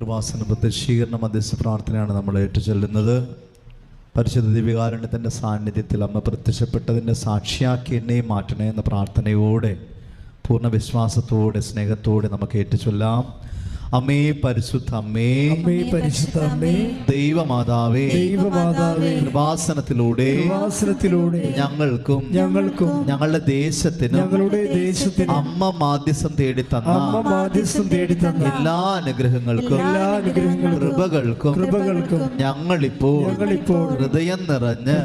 കൃപാസന പ്രത്യക്ഷീകരണ മധ്യസ്ഥ പ്രാർത്ഥനയാണ് നമ്മൾ ഏറ്റുചൊല്ലുന്നത്. പരിശുദ്ധ ദിവ്യകാരുണ്യത്തിൻ്റെ സാന്നിധ്യത്തിൽ അമ്മ പ്രത്യക്ഷപ്പെട്ടതിൻ്റെ സാക്ഷിയാക്കി എന്നെയും മാറ്റണേ എന്ന പ്രാർത്ഥനയോടെ പൂർണ്ണ വിശ്വാസത്തോടെ സ്നേഹത്തോടെ നമുക്ക് ഏറ്റുചൊല്ലാം. അമ്മേ പരിശുദ്ധ അമ്മേ, അമ്മേ പരിശുദ്ധ അമ്മേ, ദൈവമാതാവേ, ദൈവമാതാവേ, കൃപാസനത്തിലൂടെ ഞങ്ങൾക്കും ഞങ്ങളുടെ ദേശത്തിനും അമ്മ മാധ്യസ്ഥം തേടിത്തന്ന എല്ലാ അനുഗ്രഹങ്ങൾക്കും കൃപകൾക്കും ഞങ്ങളിപ്പോൾ ഹൃദയം നിറഞ്ഞ്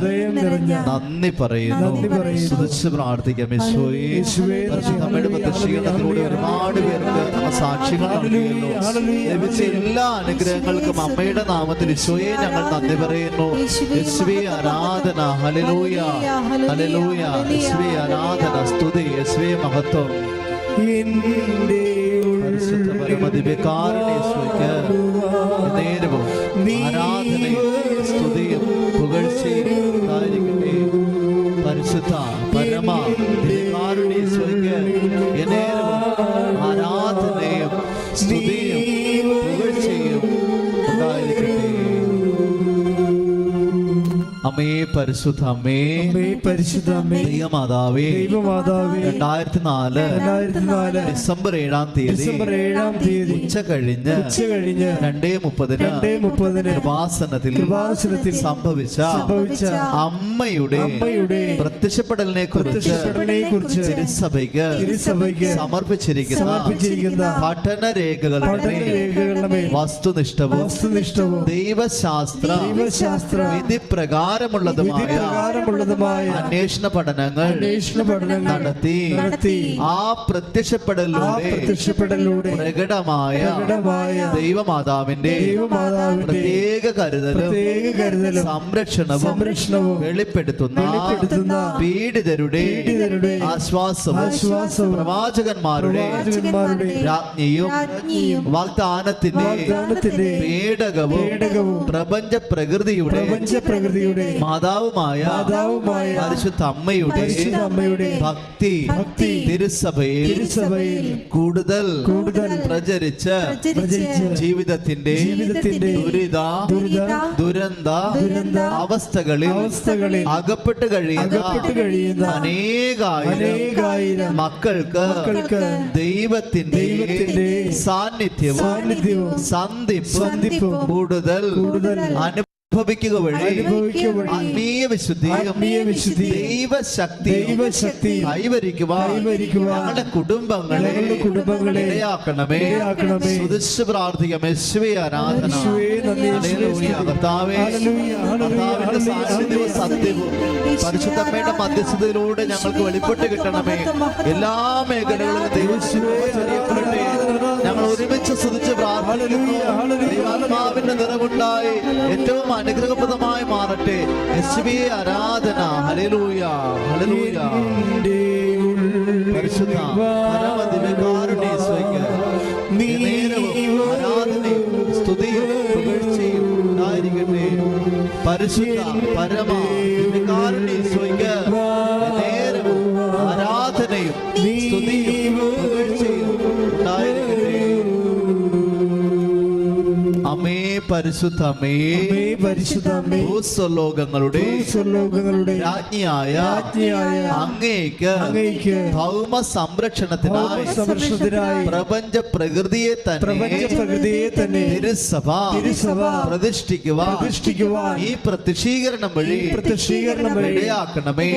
നന്ദി പറയുന്നു. സ്തുതിച്ച് പ്രാർത്ഥിക്കാം. അമ്മയുടെ പ്രത്യക്ഷീകരണത്തിലൂടെ ഒരുപാട് പേർക്ക് സാക്ഷികൾ നൽകിയല്ലോ. ലഭിച്ച എല്ലാ അനുഗ്രഹങ്ങൾക്കും അമ്മയുടെ നാമത്തിൽ ഈശോയെ ഞങ്ങൾ നന്ദി പറയുന്നു. യേശുവേ ആരാധന, ഹല്ലേലൂയ ഹല്ലേലൂയ. യേശുവേ ആരാധന, സ്തുതി, യേശുവേ മഹത്വം. പരിശുദ്ധ പരമദിവ്യകാരുണ്യ ഈശോയ്ക്ക് നേരവും ആരാധനയും സ്തുതിയും പുകഴ്ചയും ഉണ്ടായിരിക്കട്ടെ. പരിശുദ്ധ പരമ ദിവ്യകാരുണ്യ ഈശോയ്ക്ക് നേരവും ആരാധനയും സ്തുതിയും പുകഴ്ചയും ഉണ്ടായിരിക്കട്ടെ. അമ്മേ പരിശുദ്ധ അമ്മേ, പരിശുദ്ധ അമ്മേ, ദൈവമാതാവേ, 2004 ഡിസംബർ 7-ാം തീയതി ഉച്ച കഴിഞ്ഞ് 2:30 കൃപാസനത്തിൽ സംഭവിച്ച അമ്മയുടെ പ്രത്യക്ഷപ്പെടലിനെ കുറിച്ച് തിരുസഭയ്ക്ക് സമർപ്പിച്ചിരിക്കുന്ന പഠനരേഖകളുടെ വസ്തുനിഷ്ഠവും ദൈവശാസ്ത്ര വിധിപ്രകാരമുള്ളതുമായ അന്വേഷണ പഠനങ്ങൾ നടത്തി ആ പ്രത്യക്ഷപ്പെടലിലൂടെ പ്രകടമായ ദൈവമാതാവിന്റെ പ്രത്യേക കരുതലും സംരക്ഷണവും വെളിപ്പെടുത്തുന്ന പീഡിതരുടെ ആശ്വാസവും പ്രവാചകന്മാരുടെ രാജ്ഞിയും വാഗ്ദാനത്തിന്റെ പേടകവും പ്രപഞ്ച പ്രകൃതിയുടെ മാതാവുമായ പരിശുദ്ധ അമ്മയുടെ ഭക്തി തിരുസഭയിൽ കൂടുതൽ പ്രചരിച്ച് ജീവിതത്തിന്റെ ദുരന്ത അവസ്ഥകളിൽ അകപ്പെട്ട് കഴിയുന്ന അനേകായിരം മക്കൾക്ക് ദൈവത്തിന്റെ സാന്നിധ്യവും സന്ധിപ്പും കൂടുതൽ അനുഭവിക്കുക വഴി ആത്മീയ വിശുദ്ധിയും ദൈവശക്തി കൈവരിക്കുവാൻ ഞങ്ങളുടെ കുടുംബങ്ങളെ ഇടയാക്കണമേ. സ്തുതിച്ച് പ്രാർത്ഥിക്കാം. യേശുവേ ആരാധന. കർത്താവേ, കർത്താവിന്റെ സാന്നിധ്യവും സത്യവും പരിശുദ്ധമ്മയുടെ മധ്യസ്ഥതയിലൂടെ ഞങ്ങൾക്ക് വെളിപ്പെട്ട് കിട്ടണമേ. എല്ലാ മേഖലകളിലും ദൈവശക്തി ഞങ്ങൾ ഒരുമിച്ച് സ്തുതിച്ച് പ്രാർത്ഥിക്കുന്നു. ദൈവാത്മാവിന്റെ നിറവുണ്ടായി ഏറ്റവും അനുഗ്രഹപ്രദമായി മാറട്ടെ. യേശുവേ ആരാധന. ഹല്ലേലൂയ ഹല്ലേലൂയ. പരിശുദ്ധ പരമദിവ്യകാരുണ്യ ഈശോയ്ക്ക് നേരവും ആരാധനയും സ്തുതിയും പുകഴ്ചയും ഉണ്ടായിരിക്കട്ടെ. പരിശുദ്ധ പരമ ദിവ്യകാരുണ്യ ഈശോയ്ക്ക് നേരവും ആരാധനയും സ്തുതിയും പുകഴ്ചയും ഉണ്ടായിരിക്കട്ടെ. അമ്മേ പരിശുദ്ധ അമ്മേ, ഭൂസ്വലോകങ്ങളുടെ രാജ്ഞിയായ അങ്ങേക്ക് ഭൗമ സംരക്ഷണത്തിനായി പ്രപഞ്ച പ്രകൃതിയെ തന്നെ തിരുസഭ പ്രതിഷ്ഠിക്കുവാൻ ഈ പ്രത്യക്ഷീകരണം വഴി ഇടയാക്കണമേ.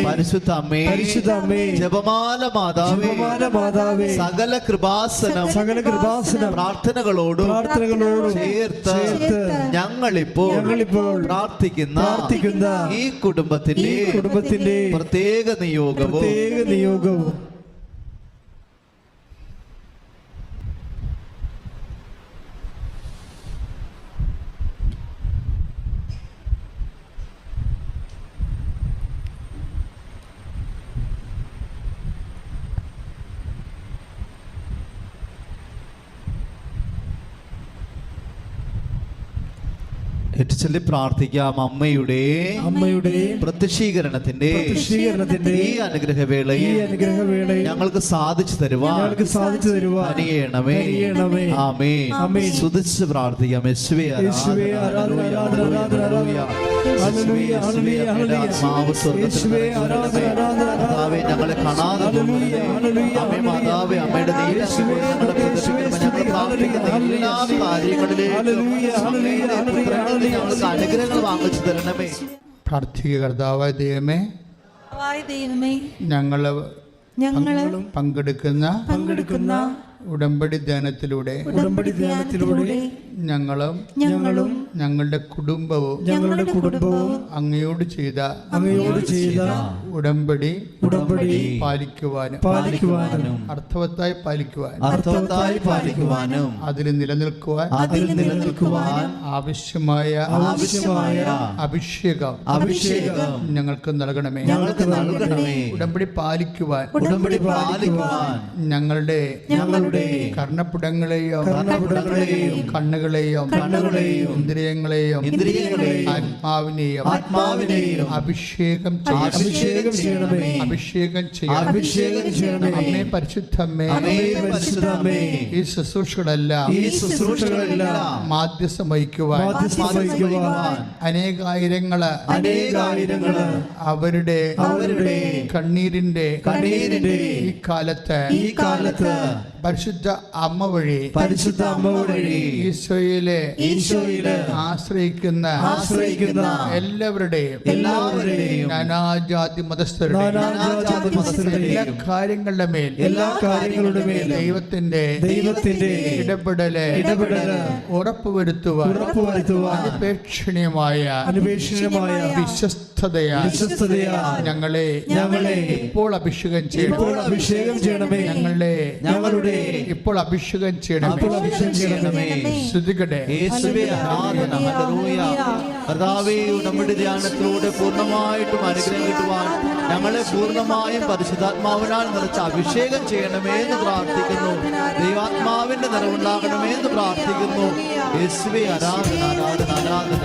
പരിശുദ്ധ അമ്മേ, ജപമാല മാതാവേ, സകല കൃപാസനം പ്രാർത്ഥനകളോടും ചേർത്ത് ഞങ്ങളിപ്പോൾ പ്രാർത്ഥിക്കുന്ന ഈ കുടുംബത്തിന്റെ പ്രത്യേക നിയോഗവും ഏറ്റച്ചൊല്ലി പ്രാർത്ഥിക്കാം. അമ്മയുടെ പ്രത്യക്ഷീകരണത്തിന്റെ ഈ അനുഗ്രഹവേളയിൽ ഞങ്ങൾക്ക് സാധിച്ചു തരുവാൻ അനിയണമേ. ആമേൻ. സ്തുതിച്ച് പ്രാർത്ഥിക്കാം. യേശുവേ ഞങ്ങളെ കാണാതെ മാതാവേ, അമ്മയുടെ എല്ലാ കാര്യങ്ങളിലും ഞങ്ങൾക്ക് അനുഗ്രഹങ്ങൾ വാങ്ങിച്ചു തരണമേ. പ്രാർത്ഥിക. കർത്താവായ ദൈവമേ, ഞങ്ങൾ പങ്കെടുക്കുന്ന ഉടമ്പടി ധ്യാനത്തിലൂടെ ഞങ്ങളും ഞങ്ങളുടെ കുടുംബവും അങ്ങയോട് ചെയ്ത ഉടമ്പടി പാലിക്കുവാനും അർത്ഥവത്തായി പാലിക്കുവാനും അതിൽ നിലനിൽക്കുവാൻ ആവശ്യമായ അഭിഷേകം ഞങ്ങൾക്ക് നൽകണമേ. ഉടമ്പടി പാലിക്കുവാൻ ഞങ്ങളുടെ കർണപുടങ്ങളെയും കണ്ണുകളെയും ഇന്ദ്രിയങ്ങളെയും ആത്മാവിനെയും അഭിഷേകം ചെയ്യണമേ. അമ്മേ പരിശുദ്ധമ്മേ, ഈ ശുശ്രൂഷകളെല്ലാം മാധ്യസ്ഥം വഹിക്കുവാൻ അനേകായിരങ്ങള് അവരുടെ കണ്ണീരിന്റെ ഈ കാലത്ത് പരിശുദ്ധ അമ്മ വഴി ഈശോയിലെ ആശ്രയിക്കുന്ന എല്ലാവരുടെയും നാനാജാതി മതസ്ഥരുടെ എല്ലാ കാര്യങ്ങളുടെ മേൽ ദൈവത്തിന്റെ ഇടപെടല് ഉറപ്പുവരുത്തുവാൻ അനിപേക്ഷണീയമായ വിശ്വസ്തതയാ ഞങ്ങളെ ഇപ്പോൾ അഭിഷേകം ചെയ്യണമേ. ഞങ്ങളുടെ ഇപ്പോൾ അഭിഷേകം ചെയ്യണമേ. ശ്രദ്ധിക്കട്ടെ. കർത്താവേ, നമ്മുടെ ധ്യാനത്തിലൂടെ പൂർണ്ണമായിട്ടും അനുഗ്രഹം കിട്ടുവാൻ ഞങ്ങളെ പൂർണ്ണമായും പരിശുദ്ധാത്മാവിനാൽ നിറച്ച് അഭിഷേകം ചെയ്യണമേ എന്ന് പ്രാർത്ഥിക്കുന്നു. ദൈവാത്മാവിന്റെ നിറവുണ്ടാകണമേ എന്ന് പ്രാർത്ഥിക്കുന്നു. യേശുവേ ആരാധന, ആരാധന, ആരാധന.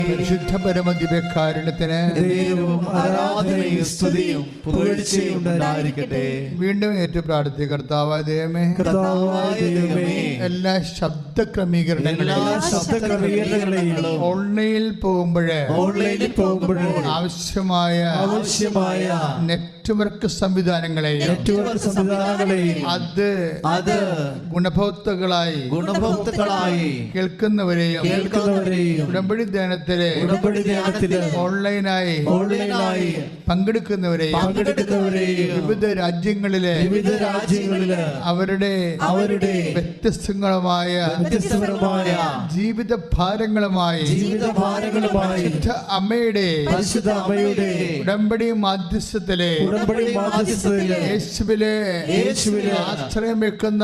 പരിശുദ്ധ പരമദിവ്യകാരുണ്യത്തിന് ആരാധനയും സ്തുതിയും പുകഴ്ചയും ഉണ്ടായിരിക്കട്ടെ. വീണ്ടും ഏറ്റു പ്രാർത്ഥിക്കുക. കർത്താവായ ദൈവമേ, എല്ലാ ശബ്ദ ക്രമീകരണങ്ങളെയും ഓൺലൈനിൽ പോകുമ്പോഴേ ആവശ്യമായ നെറ്റ്വർക്ക് സംവിധാനങ്ങളെയും അത് ഗുണഭോക്താക്കളായി കേൾക്കുന്നവരെയും ഉടമ്പടി ധ്യാനത്തിലെ ഓൺലൈനായി പങ്കെടുക്കുന്നവരെയും വിവിധ രാജ്യങ്ങളിലെ അവരുടെ വ്യത്യസ്തമായ ജീവിത ഭാരങ്ങളുമായി അമ്മയുടെ ഉടമ്പടി മാധ്യസ്ഥത്തിലെ യേശുവിലെ ആശ്രയം വെക്കുന്ന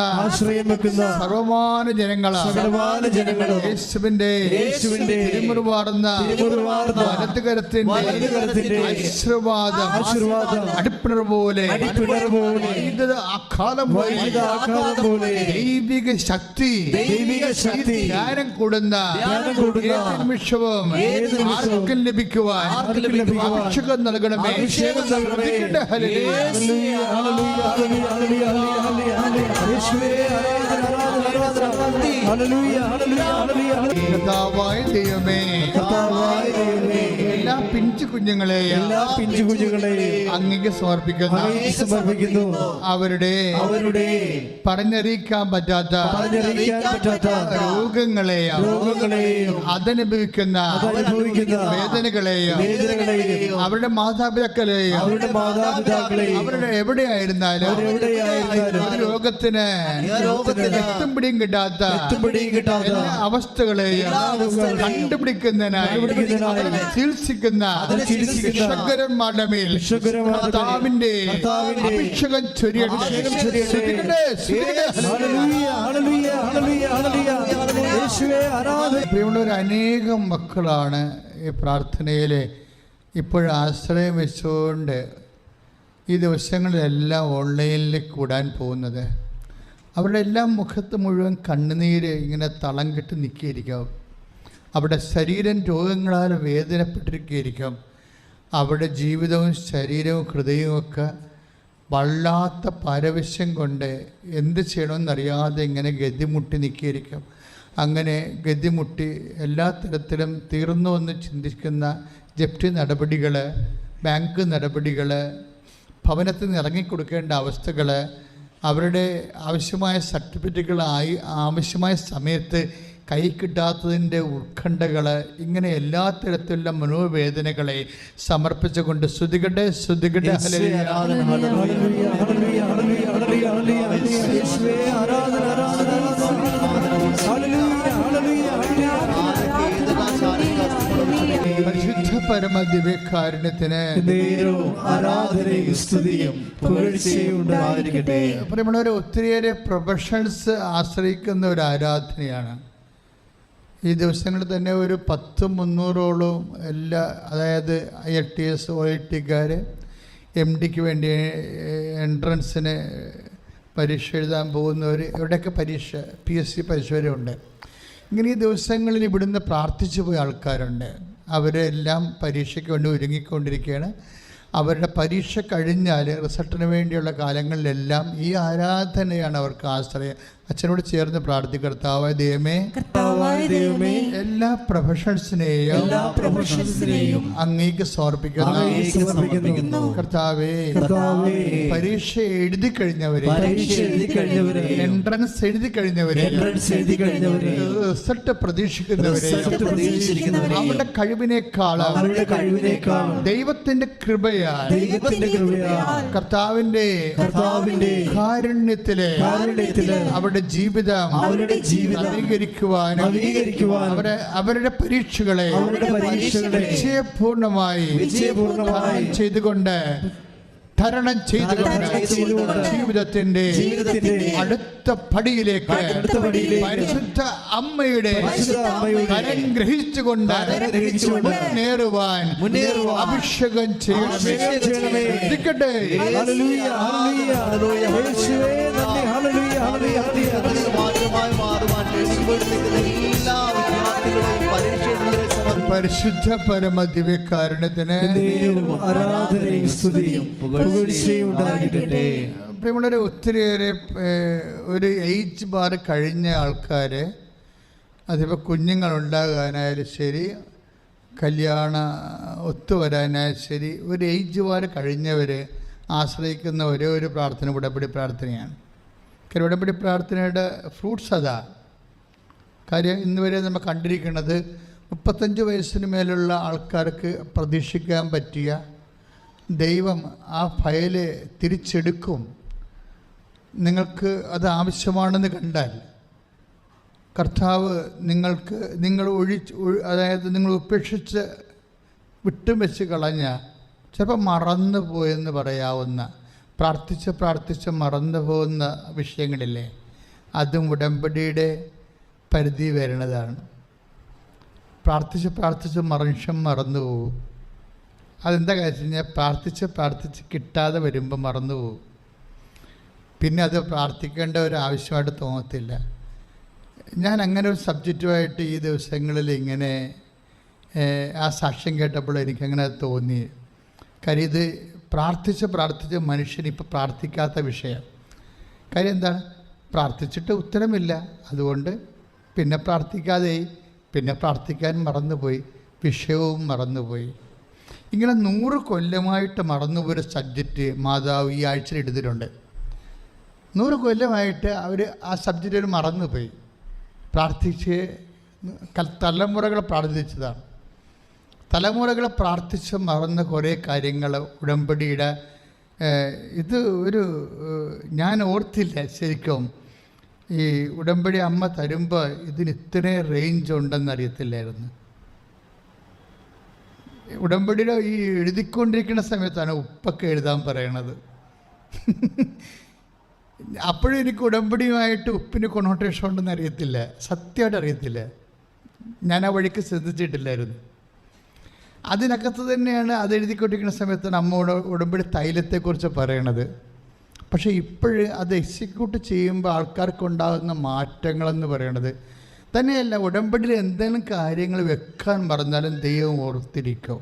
സർവമാന ജനങ്ങളെ യേശുവിന്റെ തിരുമുറുവാർന്ന വലതുകരത്തിന്റെ ആശീർവാദം അടിപ്പിണർ പോലെ അക്കാലം പോലെ ദൈവിക ശക്തി ധ്യാനം കൂടുന്ന നിമിഷവും ആർക്കും ലഭിക്കുവാൻ അഭിഷേകം നൽകണമേ. കർത്താവായ ദൈവമേ, എല്ലാ പിഞ്ചു കുഞ്ഞുങ്ങളെയും അങ്ങേക്ക് സമർപ്പിക്കുന്നു. അവരുടെ പറഞ്ഞറിയിക്കാൻ പറ്റാത്ത രോഗങ്ങളെയും അതനുഭവിക്കുന്ന വേദനകളെയും അവരുടെ മാതാപിതാക്കളെയും അവരുടെ എവിടെയായിരുന്നാലും രോഗത്തിന് എത്തും പിടിയും കിട്ടാത്ത എല്ലാ അവസ്ഥകളെയും കണ്ടുപിടിക്കുന്നതിനായി ചികിത്സിക്കുന്ന വിശുദ്ധന്മാരുടെ മേൽ കർത്താവിന്റെ അഭിഷേകം ചൊരിയട്ടെ. പ്രിയമുള്ളവർ, അനേകം മക്കളാണ് ഈ പ്രാർത്ഥനയിൽ ഇപ്പോഴും ആശ്രയം വെച്ചുകൊണ്ട് ഈ ദിവസങ്ങളിലെല്ലാം ഓൺലൈനിൽ കൂടാൻ പോകുന്നത്. അവരുടെ എല്ലാം മുഖത്ത് മുഴുവൻ കണ്ണുനീര് ഇങ്ങനെ തളം കെട്ടി നിൽക്കിയിരിക്കും. അവിടെ ശരീരം രോഗങ്ങളാൽ വേദനപ്പെട്ടിരിക്കുകയായിരിക്കും. അവിടെ ജീവിതവും ശരീരവും ഹൃദയവും ഒക്കെ വല്ലാത്ത പരവശ്യം കൊണ്ട് എന്ത് ചെയ്യണമെന്നറിയാതെ ഇങ്ങനെ ഗതിമുട്ടി നിൽക്കിയിരിക്കും. അങ്ങനെ ഗതിമുട്ടി എല്ലാ തരത്തിലും തീർന്നു എന്ന് ചിന്തിക്കുന്ന ജപ്തി നടപടികൾ, ബാങ്ക് നടപടികൾ, ഭവനത്തിൽ നിന്ന് ഇറങ്ങിക്കൊടുക്കേണ്ട അവസ്ഥകൾ, അവരുടെ ആവശ്യമായ സർട്ടിഫിക്കറ്റുകളായി ആവശ്യമായ സമയത്ത് കൈ കിട്ടാത്തതിൻ്റെ ഉത്കണ്ഠകൾ, ഇങ്ങനെ എല്ലാ തരത്തിലുള്ള മനോവേദനകളെ സമർപ്പിച്ചുകൊണ്ട് ശ്രുതികട്ടെ ശ്രുതികട്ടെ പരിശുദ്ധ പരമ ദിവ്യകാരുണ്യത്തിന് പ്രിയമുള്ളവരെ, ഒത്തിരിയേറെ പ്രൊഫഷണൽസ് ആശ്രയിക്കുന്ന ഒരു ആരാധനയാണ്. ഈ ദിവസങ്ങളിൽ തന്നെ ഒരു 100-300ഓളം എല്ലാ, അതായത് IELTS OIT-കാർ, MDക്ക് വേണ്ടി എൻട്രൻസിന് പരീക്ഷ എഴുതാൻ പോകുന്നവർ, ഇവിടെയൊക്കെ പരീക്ഷ PSC പരീക്ഷ വരെ ഉണ്ട്. ഇങ്ങനെ ഈ ദിവസങ്ങളിൽ ഇവിടുന്ന് പ്രാർത്ഥിച്ചു പോയ ആൾക്കാരുണ്ട്. അവരെല്ലാം പരീക്ഷയ്ക്ക് വേണ്ടി ഒരുങ്ങിക്കൊണ്ടിരിക്കുകയാണ്. അവരുടെ പരീക്ഷ കഴിഞ്ഞാൽ റിസൾട്ടിന് വേണ്ടിയുള്ള കാലങ്ങളിലെല്ലാം ഈ ആരാധനയാണ് അവർക്ക് ആശ്രയം. അച്ഛനോട് ചേർന്ന് പ്രാർത്ഥിക്കുക. കർത്താവായ ദൈവമേ, എല്ലാ പ്രൊഫഷണൽസിനെയും അങ്ങേക്ക് സമർപ്പിക്കുന്നു. കർത്താവേ, പരീക്ഷ എഴുതി കഴിഞ്ഞവരെ, എൻട്രൻസ് എഴുതി കഴിഞ്ഞവരെ, റിസൾട്ട് പ്രതീക്ഷിക്കുന്നവരെ, അവരുടെ കഴിവിനേക്കാൾ ദൈവത്തിന്റെ കൃപയാൽ കർത്താവിന്റെ കാരുണ്യത്തിലെ അവരുടെ ജീവിതം നവീകരിക്കുവാനും അവരുടെ പരീക്ഷകളെ വിജയപൂർണമായി ചെയ്തുകൊണ്ട് തരണം ചെയ്തുകൊണ്ട് ജീവിതത്തിന്റെ അടുത്ത പടിയിലേക്ക് പരിശുദ്ധ അമ്മയുടെ കരം ഗ്രഹിച്ചുകൊണ്ട് മുന്നേറുവാൻ അഭിഷേകം ചെയ്യണമേ. പരിശുദ്ധ പരമ ദിവ്യകാരുണ്യത്തിന് പ്രിയമുള്ളവരെ, ഒത്തിരിയേറെ ഒരു ഏജ് ബാർ കഴിഞ്ഞ ആൾക്കാർ, അതിപ്പോൾ കുഞ്ഞുങ്ങളുണ്ടാകാനായാലും ശരി, കല്യാണ ഒത്തുവരാനായാലും ശരി, ഒരു ഏജ് ബാർ കഴിഞ്ഞവർ ആശ്രയിക്കുന്ന ഒരേ ഒരു പ്രാർത്ഥന ഉടമ്പടി പ്രാർത്ഥനയാണ്. കാര്യം ഉടമ്പടി പ്രാർത്ഥനയുടെ ഫ്രൂട്ട്സ് അതാ. കാര്യം ഇന്ന് വരെ നമ്മൾ കണ്ടിരിക്കുന്നത് 35 വയസ്സിന് മേലുള്ള ആൾക്കാർക്ക് പ്രതീക്ഷിക്കാൻ പറ്റിയ ദൈവം ആ ഫയല് തിരിച്ചെടുക്കും. നിങ്ങൾക്ക് അത് ആവശ്യമാണെന്ന് കണ്ടാൽ കർത്താവ് നിങ്ങൾ അതായത് നിങ്ങൾ ഉപേക്ഷിച്ച് വിട്ടുവെച്ച് കളഞ്ഞ, ചിലപ്പോൾ മറന്നു പോയെന്ന് പറയാവുന്ന, പ്രാർത്ഥിച്ച് മറന്നു പോകുന്ന വിഷയങ്ങളില്ലേ, അതും ഉടമ്പടിയുടെ പരിധി വരുന്നതാണ്. പ്രാർത്ഥിച്ച് മനുഷ്യൻ മറന്നു പോകും. അതെന്താ കാര്യം കഴിഞ്ഞാൽ പ്രാർത്ഥിച്ച് കിട്ടാതെ വരുമ്പോൾ മറന്നു പോകും. പിന്നെ അത് പ്രാർത്ഥിക്കേണ്ട ഒരു ആവശ്യമായിട്ട് തോന്നത്തില്ല. ഞാൻ അങ്ങനെ ഒരു സബ്ജക്റ്റുമായിട്ട് ഈ ദിവസങ്ങളിൽ ഇങ്ങനെ ആ സാക്ഷ്യം കേട്ടപ്പോൾ എനിക്കങ്ങനെ തോന്നി. കാര്യം ഇത് പ്രാർത്ഥിച്ച് മനുഷ്യനിപ്പോൾ പ്രാർത്ഥിക്കാത്ത വിഷയം. കാര്യം എന്താണ്? പ്രാർത്ഥിച്ചിട്ട് ഉത്തരമില്ല. അതുകൊണ്ട് പിന്നെ പിന്നെ പ്രാർത്ഥിക്കാൻ മറന്നുപോയി, വിഷയവും മറന്നുപോയി. ഇങ്ങനെ 100 കൊല്ലമായിട്ട് മറന്നുപോയൊരു സബ്ജക്റ്റ് മാതാവ് ഈ ആഴ്ചയിൽ എഴുതിയിട്ടുണ്ട്. 100 കൊല്ലമായിട്ട് അവർ ആ സബ്ജക്റ്റ് മറന്നുപോയി. തലമുറകൾ പ്രാർത്ഥിച്ചതാണ്. തലമുറകൾ പ്രാർത്ഥിച്ച് മറന്ന കുറേ കാര്യങ്ങൾ ഉടമ്പടിയുടെ ഇത് ഞാൻ ഓർത്തില്ല ശരിക്കും. ഈ ഉടമ്പടി അമ്മ തരുമ്പോൾ ഇതിന് ഇത്രയും റേഞ്ച് ഉണ്ടെന്നറിയത്തില്ലായിരുന്നു. ഉടമ്പടിയുടെ ഈ എഴുതിക്കൊണ്ടിരിക്കുന്ന സമയത്താണ് ഉപ്പൊക്കെ എഴുതാൻ പറയണത്. അപ്പോഴും എനിക്ക് ഉടമ്പടിയുമായിട്ട് ഉപ്പിന് കൊണോട്ടേഷൻ ഉണ്ടെന്ന് അറിയത്തില്ല, സത്യമായിട്ട് അറിയത്തില്ല. ഞാൻ ആ വഴിക്ക് ശ്രദ്ധിച്ചിട്ടില്ലായിരുന്നു. അതിനകത്ത് തന്നെയാണ് അത് എഴുതിക്കൊണ്ടിരിക്കുന്ന സമയത്താണ് അമ്മ ഉടമ്പടി തൈലത്തെക്കുറിച്ച് പറയണത്. പക്ഷേ ഇപ്പോഴ് അത് എക്സിക്യൂട്ട് ചെയ്യുമ്പോൾ ആൾക്കാർക്കുണ്ടാകുന്ന മാറ്റങ്ങളെന്ന് പറയുന്നത് തന്നെയല്ല, ഉടമ്പടിയിൽ എന്തെങ്കിലും കാര്യങ്ങൾ വെക്കാൻ പറഞ്ഞാലും ദൈവം ഓർത്തിരിക്കും.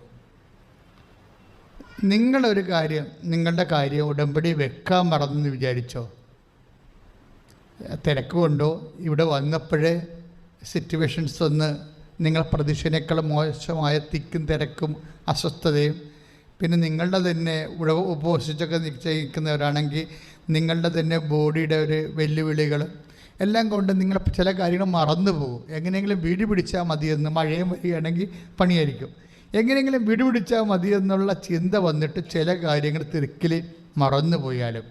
നിങ്ങളുടെ കാര്യം ഉടമ്പടി വെക്കാൻ മറന്നെന്ന് വിചാരിച്ചോ? തിരക്ക് കൊണ്ടോ ഇവിടെ വന്നപ്പോഴേ സിറ്റുവേഷൻസ് ഒന്ന് നിങ്ങൾ പ്രതീക്ഷനേക്കാൾ മോശമായ തിക്കും തിരക്കും അസ്വസ്ഥതയും, പിന്നെ നിങ്ങളുടെ തന്നെ ഉപവസിച്ചൊക്കെ നിശ്ചയിക്കുന്നവരാണെങ്കിൽ നിങ്ങളുടെ തന്നെ ബോഡിയുടെ ഒരു വെല്ലുവിളികൾ എല്ലാം കൊണ്ട് നിങ്ങൾ ചില കാര്യങ്ങൾ മറന്നു പോകും. എങ്ങനെയെങ്കിലും വീട് പിടിച്ചാൽ മതിയെന്ന്, മഴയും വരികയാണെങ്കിൽ പണിയായിരിക്കും, എങ്ങനെയെങ്കിലും വീട് പിടിച്ചാൽ മതിയെന്നുള്ള ചിന്ത വന്നിട്ട് ചില കാര്യങ്ങൾ തിരക്കിൽ മറന്നു പോയാലും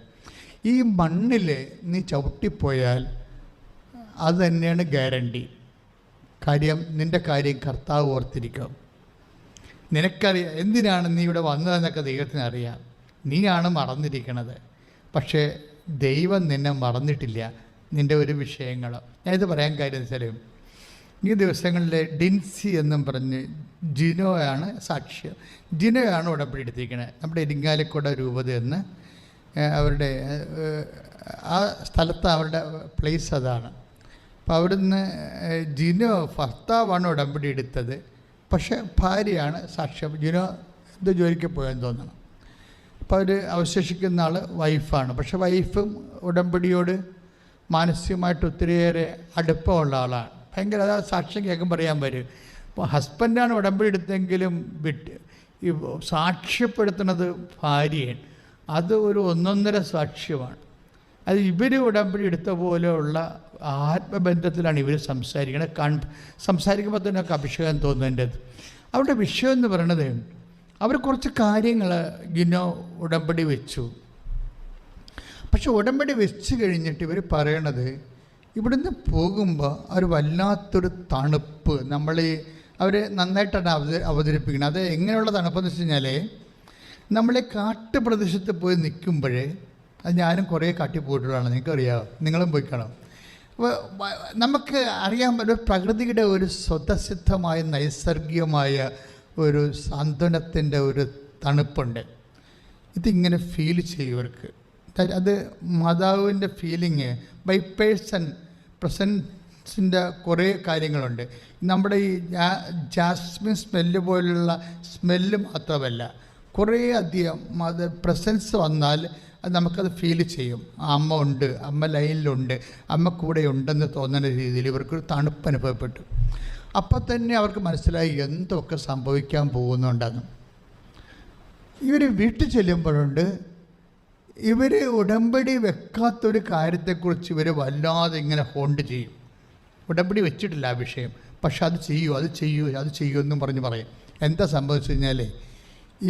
ഈ മണ്ണിൽ നീ ചവിട്ടിപ്പോയാൽ അത് തന്നെയാണ് ഗ്യാരണ്ടി. നിൻ്റെ കാര്യം കർത്താവ് ഓർത്തിരിക്കും. നിനക്കറിയാം എന്തിനാണ് നീ ഇവിടെ വന്നതെന്നൊക്കെ ദൈവത്തിന് അറിയാം. നീയാണ് മറന്നിരിക്കണത്. പക്ഷേ ദൈവം നിന്നെ മറന്നിട്ടില്ല, നിൻ്റെ ഒരു വിഷയങ്ങൾ. ഞാനിത് പറയാൻ കാര്യം വെച്ചാൽ ഈ ദിവസങ്ങളിൽ ഡിൻസി എന്നും പറഞ്ഞ് ജിനോയാണ് സാക്ഷ്യം. ജിനോയാണ് ഉടമ്പടി എടുത്തിരിക്കുന്നത്. നമ്മുടെ ഇരിങ്ങാലക്കുട രൂപത എന്ന് അവരുടെ ആ സ്ഥലത്ത് അവരുടെ പ്ലേസ് അതാണ്. അപ്പോൾ അവിടുന്ന് ജിനോ ഭർത്താവാണ് ഉടമ്പടി എടുത്തത്, പക്ഷേ ഭാര്യയാണ് സാക്ഷ്യം. ജിനോ എന്ത് ജോലിക്ക് പോയെന്ന് തോന്നണം. അപ്പോൾ അവർ അവശേഷിക്കുന്ന ആൾ വൈഫാണ്. പക്ഷേ വൈഫും ഉടമ്പടിയോട് മാനസികമായിട്ട് ഒത്തിരിയേറെ അടുപ്പമുള്ള ആളാണ്. ഭയങ്കര അതാ സാക്ഷ്യം കേൾക്കും പറയാൻ വരും. അപ്പോൾ ഹസ്ബൻഡാണ് ഉടമ്പടി എടുത്തെങ്കിലും ഈ സാക്ഷ്യപ്പെടുത്തുന്നത് ഭാര്യയാണ്. അത് ഒരു ഒന്നൊന്നര സാക്ഷ്യമാണ്. അത് ഇവർ ഉടമ്പടി എടുത്ത പോലെയുള്ള ആത്മബന്ധത്തിലാണ് ഇവർ സംസാരിക്കുന്നത്. സംസാരിക്കുമ്പോൾ തന്നെ ഒക്കെ അഭിഷേകം തോന്നുന്നതിൻ്റെത്. അവരുടെ വിഷയം എന്ന് പറയണത് അവർ കുറച്ച് കാര്യങ്ങൾ ഉടമ്പടി വെച്ചു. പക്ഷെ ഉടമ്പടി വെച്ച് കഴിഞ്ഞിട്ട് ഇവർ പറയണത് ഇവിടുന്ന് പോകുമ്പോൾ അവർ വല്ലാത്തൊരു തണുപ്പ് അവർ നന്നായിട്ടാണ് അവതരിപ്പിക്കുന്നത്. അത് എങ്ങനെയുള്ള തണുപ്പെന്ന് വെച്ച് കഴിഞ്ഞാൽ നമ്മളെ കാട്ടുപ്രദേശത്ത് പോയി നിൽക്കുമ്പോഴേ, അത് ഞാനും കുറേ കാട്ടിപ്പോയിട്ടുള്ളതാണ്, നിങ്ങൾക്കറിയാമോ, നിങ്ങളും പോയി കാണാം. അപ്പോൾ നമുക്ക് അറിയാൻ പറ്റും പ്രകൃതിയുടെ ഒരു സ്വതസിദ്ധമായ നൈസർഗികമായ ഒരു സാന്ത്വനത്തിൻ്റെ ഒരു തണുപ്പുണ്ട്. ഇതിങ്ങനെ ഫീൽ ചെയ്യും ഇവർക്ക്. അത് മാതാവിൻ്റെ ഫീലിങ് ബൈ പേഴ്സൺ പ്രസൻസിൻ്റെ കുറേ കാര്യങ്ങളുണ്ട്. നമ്മുടെ ഈ ജാസ്മിൻ സ്മെല്ല് പോലുള്ള സ്മെല്ല് മാത്രമല്ല, കുറേ അധികം പ്രസൻസ് വന്നാൽ അത് നമുക്കത് ഫീൽ ചെയ്യും. അമ്മ ഉണ്ട്, അമ്മ ലൈനിലുണ്ട്, അമ്മ കൂടെ ഉണ്ടെന്ന് തോന്നുന്ന രീതിയിൽ ഇവർക്കൊരു തണുപ്പ് അനുഭവപ്പെട്ടു. അപ്പം തന്നെ അവർക്ക് മനസ്സിലായി എന്തൊക്കെ സംഭവിക്കാൻ പോകുന്നുണ്ടെന്ന്. ഇവർ വീട്ടിൽ ചെല്ലുമ്പോഴുണ്ട് ഇവർ ഉടമ്പടി വെക്കാത്തൊരു കാര്യത്തെക്കുറിച്ച് ഇവർ വല്ലാതെ ഇങ്ങനെ ഹോണ്ട് ചെയ്യും. ഉടമ്പടി വെച്ചിട്ടില്ല ആ വിഷയം, പക്ഷെ അത് ചെയ്യൂ എന്നും പറഞ്ഞ് പറയും. എന്താ സംഭവിച്ചു കഴിഞ്ഞാൽ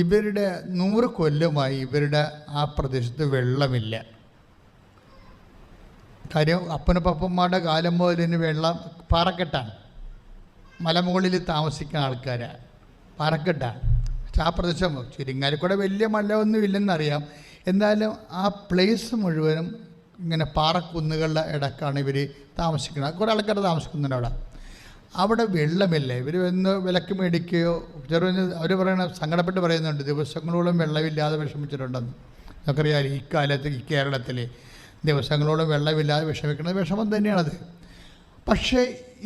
ഇവരുടെ 100 കൊല്ലമായി ഇവരുടെ ആ പ്രദേശത്ത് വെള്ളമില്ല. കാര്യം അപ്പനപ്പന്മാരുടെ കാലം മുതൽ തന്നെ വെള്ളം പാറക്കെട്ടാണ്. മലമുകളിൽ താമസിക്കുന്ന ആൾക്കാരാണ്, പാറക്കെട്ടാണ്. പക്ഷെ ആ പ്രദേശം ചുരുങ്ങാലിക്കൂടെ വലിയ മലയൊന്നും ഇല്ലെന്നറിയാം, എന്നാലും ആ പ്ലേസ് മുഴുവനും ഇങ്ങനെ പാറക്കുന്നുകളുടെ ഇടക്കാണ് ഇവർ താമസിക്കുന്നത്. കുറേ ആൾക്കാർ താമസിക്കുന്നുണ്ട് അവിടെ വെള്ളമില്ല. ഇവർ വന്ന് വിലക്ക് മേടിക്കുകയോ അവർ സങ്കടപ്പെട്ട് പറയുന്നുണ്ട്, ദിവസങ്ങളോളം വെള്ളമില്ലാതെ വിഷമിച്ചിട്ടുണ്ടെന്ന്. നമുക്കറിയാം ഈ കാലത്ത് ഈ കേരളത്തിൽ ദിവസങ്ങളോളം വെള്ളമില്ലാതെ വിഷമിക്കുന്നത് വിഷമം തന്നെയാണത്. പക്ഷേ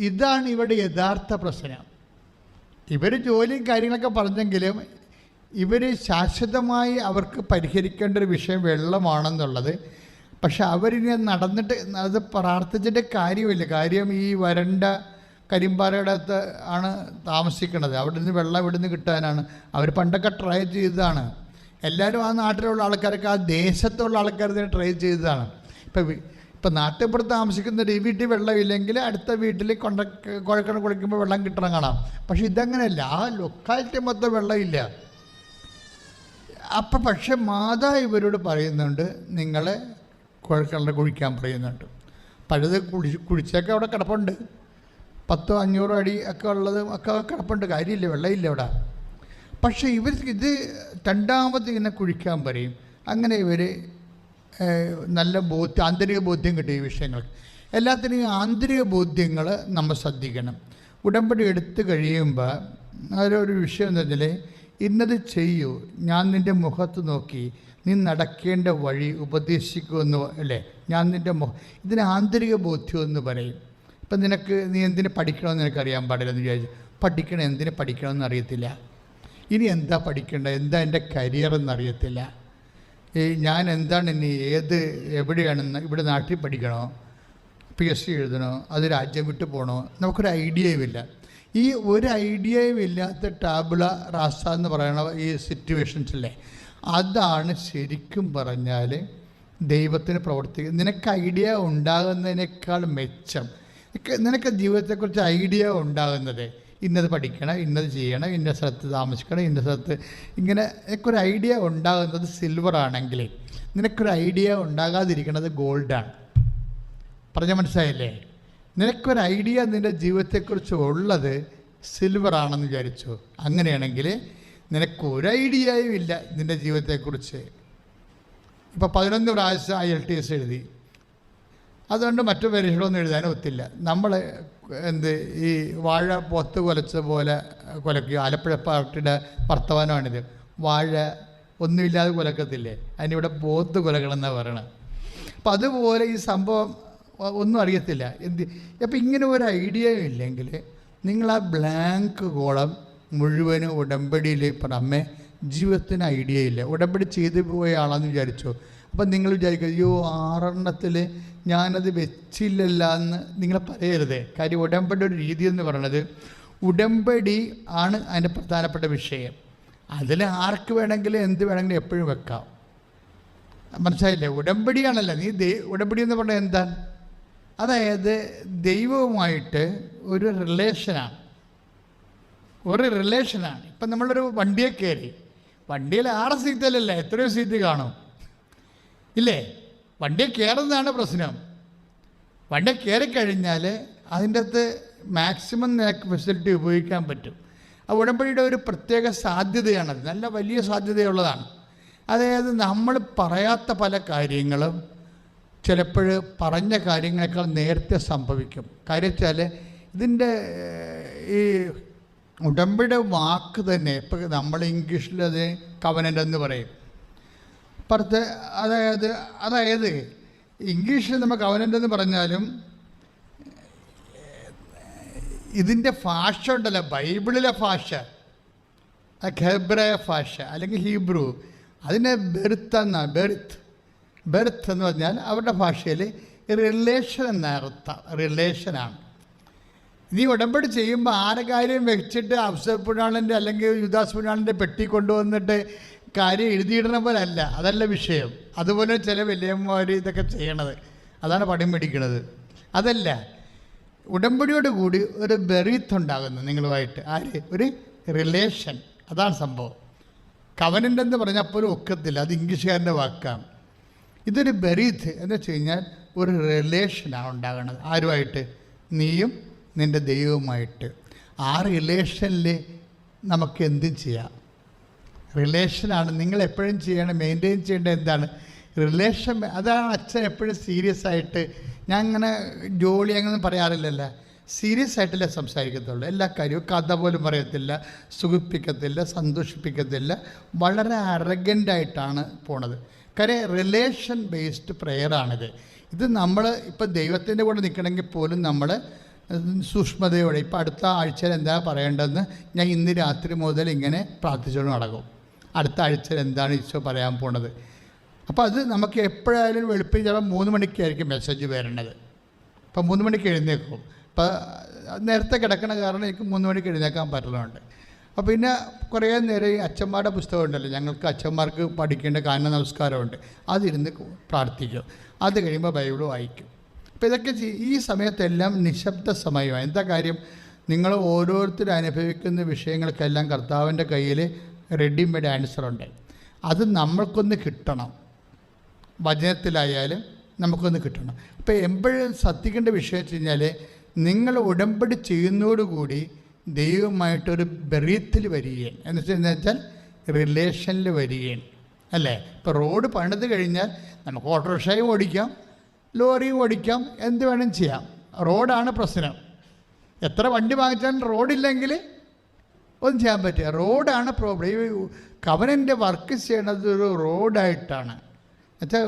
ഇതാണ് ഇവിടെ യഥാർത്ഥ പ്രശ്നം. ഇവർ ജോലിയും കാര്യങ്ങളൊക്കെ പറഞ്ഞെങ്കിലും ഇവർ ശാശ്വതമായി അവർക്ക് പരിഹരിക്കേണ്ട ഒരു വിഷയം വെള്ളമാണെന്നുള്ളത്. പക്ഷെ അവരിങ്ങനെ നടന്നിട്ട് അത് പ്രാർത്ഥിച്ചിട്ട് കാര്യമില്ല. കാര്യം ഈ വരണ്ട കരിമ്പാറയുടെ അടുത്ത് ആണ് താമസിക്കുന്നത്. അവിടെ നിന്ന് വെള്ളം ഇവിടുന്ന് കിട്ടാനാണ് അവർ പണ്ടൊക്കെ ട്രൈ ചെയ്തതാണ്. എല്ലാവരും ആ നാട്ടിലുള്ള ആൾക്കാരൊക്കെ ആ ദേശത്തുള്ള ആൾക്കാർ തന്നെ ട്രൈ ചെയ്തതാണ്. ഇപ്പം നാട്ടിൽപ്പുറത്ത് താമസിക്കുന്ന ഈ വീട്ടിൽ വെള്ളമില്ലെങ്കിൽ അടുത്ത വീട്ടിൽ കുഴക്കണം കുളിക്കുമ്പോൾ വെള്ളം കിട്ടണം കാണാം. പക്ഷെ ഇതങ്ങനെയല്ല, ആ ലൊക്കാലിറ്റി മൊത്തം വെള്ളമില്ല. അപ്പം പക്ഷെ മാതാ ഇവരോട് പറയുന്നുണ്ട്, നിങ്ങളെ കുഴൽക്കിണർ കുഴിക്കാൻ പറയുന്നുണ്ട്. പഴുത് കുഴിച്ചൊക്കെ അവിടെ കിടപ്പുണ്ട്, 1000-500 അടി ഒക്കെ ഉള്ളത് ഒക്കെ കിടപ്പുണ്ട്, കാര്യമില്ല, വെള്ളമില്ല അവിടെ. പക്ഷേ ഇവർക്ക് ഇത് രണ്ടാമത് ഇങ്ങനെ കുഴിക്കാൻ പറയും. അങ്ങനെ ഇവർ നല്ല ആന്തരിക ബോധ്യം കിട്ടും ഈ വിഷയങ്ങൾക്ക്. എല്ലാത്തിനും ആന്തരിക ബോധ്യങ്ങൾ നമ്മൾ ശ്രദ്ധിക്കണം. ഉടമ്പടി എടുത്തു കഴിയുമ്പോൾ അതിലൊരു വിഷയം എന്ന് വെച്ചാൽ ഇന്നത് ചെയ്യൂ, ഞാൻ നിൻ്റെ മുഖത്ത് നോക്കി നീ നടക്കേണ്ട വഴി ഉപദേശിക്കുമെന്ന് അല്ലേ, ഞാൻ നിൻ്റെ ഇതിന് ആന്തരിക ബോധ്യമെന്ന് പറയും. ഇപ്പം നീ എന്തിനു പഠിക്കണമെന്ന് നിനക്കറിയാൻ പാടില്ലെന്ന് വിചാരിച്ചു. പഠിക്കണം, എന്തിനു പഠിക്കണമെന്ന് അറിയത്തില്ല. ഇനി എന്താ പഠിക്കേണ്ടത്, എന്താ എൻ്റെ കരിയർ എന്നറിയത്തില്ല. ഞാൻ എന്താണ് ഇനി എവിടെയാണെന്ന്, ഇവിടെ നാട്ടിൽ പഠിക്കണോ, PSC എഴുതണോ, അത് രാജ്യം വിട്ട് പോകണോ, നമുക്കൊരു ഐഡിയയുമില്ല. ഈ ഒരു ഐഡിയയും ഇല്ലാത്ത ടാബുല റാസ എന്ന് പറയുന്ന ഈ സിറ്റുവേഷൻസിലെ അതാണ് ശരിക്കും പറഞ്ഞാൽ ദൈവത്തിന് പ്രവർത്തിക്കുക. നിനക്ക് ഐഡിയ ഉണ്ടാകുന്നതിനേക്കാൾ മെച്ചം നിനക്ക് ജീവിതത്തെക്കുറിച്ച് ഐഡിയ ഉണ്ടാകുന്നത്. ഇന്നത് പഠിക്കണം, ഇന്നത് ചെയ്യണം, ഇന്ന സ്ഥലത്ത് താമസിക്കണം, ഇന്ന സ്ഥലത്ത് ഇങ്ങനെ നിനക്കൊരു ഐഡിയ ഉണ്ടാകുന്നത് സിൽവറാണെങ്കിൽ നിനക്കൊരു ഐഡിയ ഉണ്ടാകാതിരിക്കുന്നത് ഗോൾഡാണ്. പറഞ്ഞാൽ മനസ്സിലായില്ലേ? നിനക്കൊരു ഐഡിയ നിൻ്റെ ജീവിതത്തെക്കുറിച്ച് ഉള്ളത് സിൽവറാണെന്ന് വിചാരിച്ചു. അങ്ങനെയാണെങ്കിൽ നിനക്കൊരു ഐഡിയയും ഇല്ല നിൻ്റെ ജീവിതത്തെക്കുറിച്ച്. ഇപ്പോൾ 11 പ്രാവശ്യം IELTS എഴുതി, അതുകൊണ്ട് മറ്റു പരീക്ഷകളൊന്നും എഴുതാനും ഒത്തില്ല. നമ്മൾ ഈ വാഴ പൊത്ത് കുലച്ച പോലെ കുലയ്ക്കുക. ആലപ്പുഴ പാർട്ടിയുടെ വർത്തമാനമാണിത്. വാഴ ഒന്നുമില്ലാതെ കുലക്കത്തില്ലേ, അതിനിവിടെ പോത്ത് കുലക്കണമെന്നാണ് പറയണത്. അപ്പം അതുപോലെ ഈ സംഭവം ഒന്നും അറിയത്തില്ല. അപ്പം ഇങ്ങനെ ഒരു ഐഡിയയും ഇല്ലെങ്കിൽ നിങ്ങൾ ആ ബ്ലാങ്ക് കോളം മുഴുവനും ഉടമ്പടിയിൽ അമ്മേ ജീവിതത്തിന് ഐഡിയ ഇല്ല, ഉടമ്പടി ചെയ്തു പോയ ആളാന്ന് വിചാരിച്ചോ. അപ്പം നിങ്ങൾ വിചാരിക്കുക, അയ്യോ 6 ഞാനത് വെച്ചില്ലല്ല എന്ന് നിങ്ങൾ പറയരുതേ. കാര്യം ഉടമ്പടി ഒരു രീതി എന്ന് പറയുന്നത് ഉടമ്പടി ആണ് അതിൻ്റെ പ്രധാനപ്പെട്ട വിഷയം. അതിൽ ആർക്ക് വേണമെങ്കിലും എന്ത് വേണമെങ്കിലും എപ്പോഴും വെക്കാം. മനസ്സിലായില്ലേ? ഉടമ്പടിയാണല്ലോ. ഉടമ്പടി എന്ന് പറഞ്ഞാൽ എന്താണ്? അതായത് ദൈവവുമായിട്ട് ഒരു റിലേഷനാണ്. ഇപ്പം നമ്മളൊരു വണ്ടിയെ കയറി, വണ്ടിയിൽ 6 സീറ്റല്ലല്ലേ, എത്രയോ സീറ്റ് കാണും ഇല്ലേ? വണ്ടിയെ കയറുന്നതാണ് പ്രശ്നം. വണ്ടിയെ കയറിക്കഴിഞ്ഞാൽ അതിൻ്റെ അകത്ത് മാക്സിമം നിനക്ക് ഫെസിലിറ്റി ഉപയോഗിക്കാൻ പറ്റും. ആ ഉടമ്പടിയുടെ ഒരു പ്രത്യേക സാധ്യതയാണത്, നല്ല വലിയ സാധ്യതയുള്ളതാണ്. അതായത് നമ്മൾ പറയാത്ത പല കാര്യങ്ങളും ചിലപ്പോൾ പറഞ്ഞ കാര്യങ്ങളെക്കാൾ നേരത്തെ സംഭവിക്കും. കാര്യം വെച്ചാൽ ഇതിൻ്റെ ഈ ഉടമ്പടിയുടെ വാക്ക് തന്നെ ഇപ്പം നമ്മൾ ഇംഗ്ലീഷിലത് കവനൻ്റ് എന്ന് പറയും. അതായത് ഇംഗ്ലീഷിൽ നമ്മൾ കവനൻ്റ് എന്ന് പറഞ്ഞാലും ഇതിൻ്റെ ഭാഷ ഉണ്ടല്ലോ, ബൈബിളിലെ ഭാഷ, ഹെബ്രായ ഭാഷ അല്ലെങ്കിൽ ഹീബ്രു, അതിനെ ബെർത്ത് എന്ന് പറഞ്ഞാൽ അവരുടെ ഭാഷയിൽ റിലേഷൻ എന്ന അർത്ഥം, റിലേഷനാണ്. നീ ഉടമ്പടി ചെയ്യുമ്പോൾ ആരെ കാര്യം വെച്ചിട്ട് അഫ്സൽ പുരാണിൻ്റെ അല്ലെങ്കിൽ യുദാസ് പുരാണിൻ്റെ പെട്ടി കൊണ്ടുവന്നിട്ട് കാര്യം എഴുതിയിടുന്ന പോലെ അല്ല, അതല്ല വിഷയം. അതുപോലെ ചില വലിയമ്മമാർ ഇതൊക്കെ ചെയ്യണത്, അതാണ് പടം പിടിക്കുന്നത്. അതല്ല, ഉടമ്പടിയോട് കൂടി ഒരു ബെറീത്ത് ഉണ്ടാകുന്നു നിങ്ങളുമായിട്ട്. ഒരു റിലേഷൻ, അതാണ് സംഭവം. കവനൻ്റ് എന്ന് പറഞ്ഞാൽ പോലും ഒക്കത്തില്ല, അത് ഇംഗ്ലീഷുകാരൻ്റെ വാക്കാണ്. ഇതൊരു ബെറീത്ത് എന്ന് വെച്ച് കഴിഞ്ഞാൽ ഒരു റിലേഷനാണ് ഉണ്ടാകുന്നത്. ആരുമായിട്ട്? നീയും നിൻ്റെ ദൈവവുമായിട്ട്. ആ റിലേഷനിൽ നമുക്ക് എന്തും ചെയ്യാം. റിലേഷനാണ് നിങ്ങൾ എപ്പോഴും ചെയ്യണം, മെയിൻറ്റെയിൻ ചെയ്യേണ്ടത് എന്താണ്? റിലേഷൻ. അതാണ് അച്ഛൻ എപ്പോഴും സീരിയസ് ആയിട്ട്, ഞാൻ അങ്ങനെ ജോലി അങ്ങനെ പറയാറില്ലല്ലോ, സീരിയസ് ആയിട്ടല്ലേ സംസാരിക്കത്തുള്ളൂ. എല്ലാ കാര്യവും കഥ പോലും പറയത്തില്ല, സുഖിപ്പിക്കത്തില്ല, സന്തോഷിപ്പിക്കത്തില്ല, വളരെ അറഗൻ്റായിട്ടാണ് പോണത്. കാര്യം റിലേഷൻ ബേസ്ഡ് പ്രെയറാണിത്. ഇത് നമ്മൾ ഇപ്പോൾ ദൈവത്തിൻ്റെ കൂടെ നിൽക്കണമെങ്കിൽ പോലും നമ്മൾ സൂക്ഷ്മതയോടെ, ഇപ്പോൾ അടുത്ത ആഴ്ചയിൽ എന്താ പറയേണ്ടതെന്ന് ഞാൻ ഇന്ന് രാത്രി മുതൽ ഇങ്ങനെ പ്രാർത്ഥിച്ചുകൊണ്ട് നടക്കും. അടുത്ത ആഴ്ചയിൽ എന്താണ് ഈശോ പറയാൻ പോണത്. അപ്പോൾ അത് നമുക്ക് എപ്പോഴായാലും വെളുപ്പിന് ചിലപ്പോൾ 3 മണിക്കായിരിക്കും മെസ്സേജ് വരേണ്ടത്. ഇപ്പോൾ 3 മണിക്ക് എഴുന്നേക്കും. ഇപ്പോൾ നേരത്തെ കിടക്കണ കാരണം എനിക്ക് 3 മണിക്ക് എഴുന്നേക്കാൻ പറ്റുന്നുണ്ട്. അപ്പോൾ പിന്നെ കുറേ നേരം ഈ അച്ഛന്മാരുടെ പുസ്തകം ഉണ്ടല്ലോ, ഞങ്ങൾക്ക് അച്ഛന്മാർക്ക് പഠിക്കേണ്ട കാന നമസ്കാരമുണ്ട്, അതിരുന്ന് പ്രാർത്ഥിക്കും. അത് കഴിയുമ്പോൾ ബൈബിൾ വായിക്കും. അപ്പോൾ ഇതൊക്കെ ഈ സമയത്തെല്ലാം നിശബ്ദ സമയമാണ്. എന്താ കാര്യം? നിങ്ങൾ ഓരോരുത്തരും അനുഭവിക്കുന്ന വിഷയങ്ങൾക്കെല്ലാം കർത്താവിൻ്റെ കയ്യിൽ റെഡിമെയ്ഡ് ആൻസറുണ്ട്. അത് നമ്മൾക്കൊന്ന് കിട്ടണം, വചനത്തിലായാലും നമുക്കൊന്ന് കിട്ടണം. അപ്പോൾ എപ്പോഴും ശ്രദ്ധിക്കേണ്ട വിഷയം വെച്ച് കഴിഞ്ഞാൽ, നിങ്ങൾ ഉടമ്പടി ചെയ്യുന്നതോടുകൂടി ദൈവമായിട്ടൊരു ബെറീത്തിൽ വരികയാണ്. എന്ന് വെച്ചാൽ റിലേഷനിൽ വരികയാണ് അല്ലേ? ഇപ്പോൾ റോഡ് പണിത് കഴിഞ്ഞാൽ നമുക്ക് ഓട്ടോറിക്ഷയും ഓടിക്കാം, ലോറിയും ഓടിക്കാം, എന്ത് വേണം ചെയ്യാം. റോഡാണ് പ്രശ്നം. എത്ര വണ്ടി വാങ്ങിച്ചാലും റോഡില്ലെങ്കിൽ ഒന്നും ചെയ്യാൻ പറ്റില്ല. റോഡാണ് പ്രോബ്ലം. ഈ കവനൻ്റെ വർക്ക് ചെയ്യണത് ഒരു റോഡായിട്ടാണ്. എന്നുവെച്ചാൽ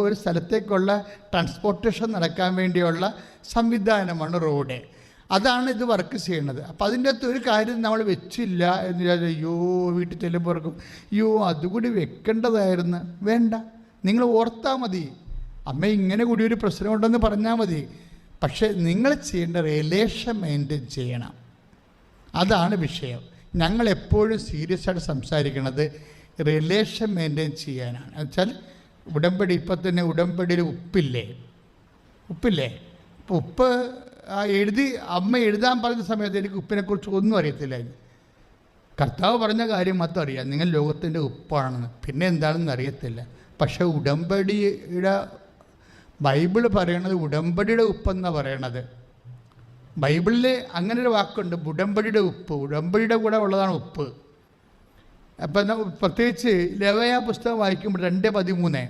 ഒരു സ്ഥലത്തേക്കുള്ള ട്രാൻസ്പോർട്ടേഷൻ നടക്കാൻ വേണ്ടിയുള്ള സംവിധാനമാണ് റോഡ്. അതാണ് ഇത് വർക്ക് ചെയ്യണത്. അപ്പോൾ അതിൻ്റെ അകത്ത് ഒരു കാര്യം നമ്മൾ വെച്ചില്ല എന്ന് വിചാരിച്ചാൽ അയ്യോ വീട്ടിൽ ചെല്ലുമ്പോഴേക്കും അയ്യോ അതുകൂടി വെക്കേണ്ടതായിരുന്നു. വേണ്ട, നിങ്ങൾ ഓർത്താൽ മതി, അമ്മ ഇങ്ങനെ കൂടി ഒരു പ്രശ്നമുണ്ടെന്ന് പറഞ്ഞാൽ മതി. പക്ഷേ നിങ്ങൾ ചെയ്യേണ്ട റിലേഷൻ മെയിൻറ്റെയിൻ ചെയ്യണം. അതാണ് വിഷയം. ഞങ്ങളെപ്പോഴും സീരിയസ് ആയിട്ട് സംസാരിക്കുന്നത് റിലേഷൻ മെയിൻറ്റെയിൻ ചെയ്യാനാണ്. എന്നുവെച്ചാൽ ഉടമ്പടി, ഇപ്പം തന്നെ ഉടമ്പടിയിൽ ഉപ്പില്ലേ, ഇപ്പോൾ ഉപ്പ് അമ്മ എഴുതാൻ പറഞ്ഞ സമയത്ത് എനിക്ക് ഉപ്പിനെക്കുറിച്ച് ഒന്നും അറിയത്തില്ലായിരുന്നു. കർത്താവ് പറഞ്ഞ കാര്യം മാത്രം അറിയാം, നിങ്ങൾ ലോകത്തിൻ്റെ ഉപ്പാണെന്ന്. പിന്നെ എന്താണെന്ന് അറിയത്തില്ല. പക്ഷേ ഉടമ്പടിയുടെ ബൈബിൾ പറയണത് ഉടമ്പടിയുടെ ഉപ്പെന്നാണ് പറയണത്. ബൈബിളിൽ അങ്ങനെ ഒരു വാക്കുണ്ട്, ഉടമ്പടിയുടെ ഉപ്പ്. ഉടമ്പടിയുടെ കൂടെ ഉള്ളതാണ് ഉപ്പ്. അപ്പം പ്രത്യേകിച്ച് ലേവ്യ പുസ്തകം വായിക്കുമ്പോൾ 2:13,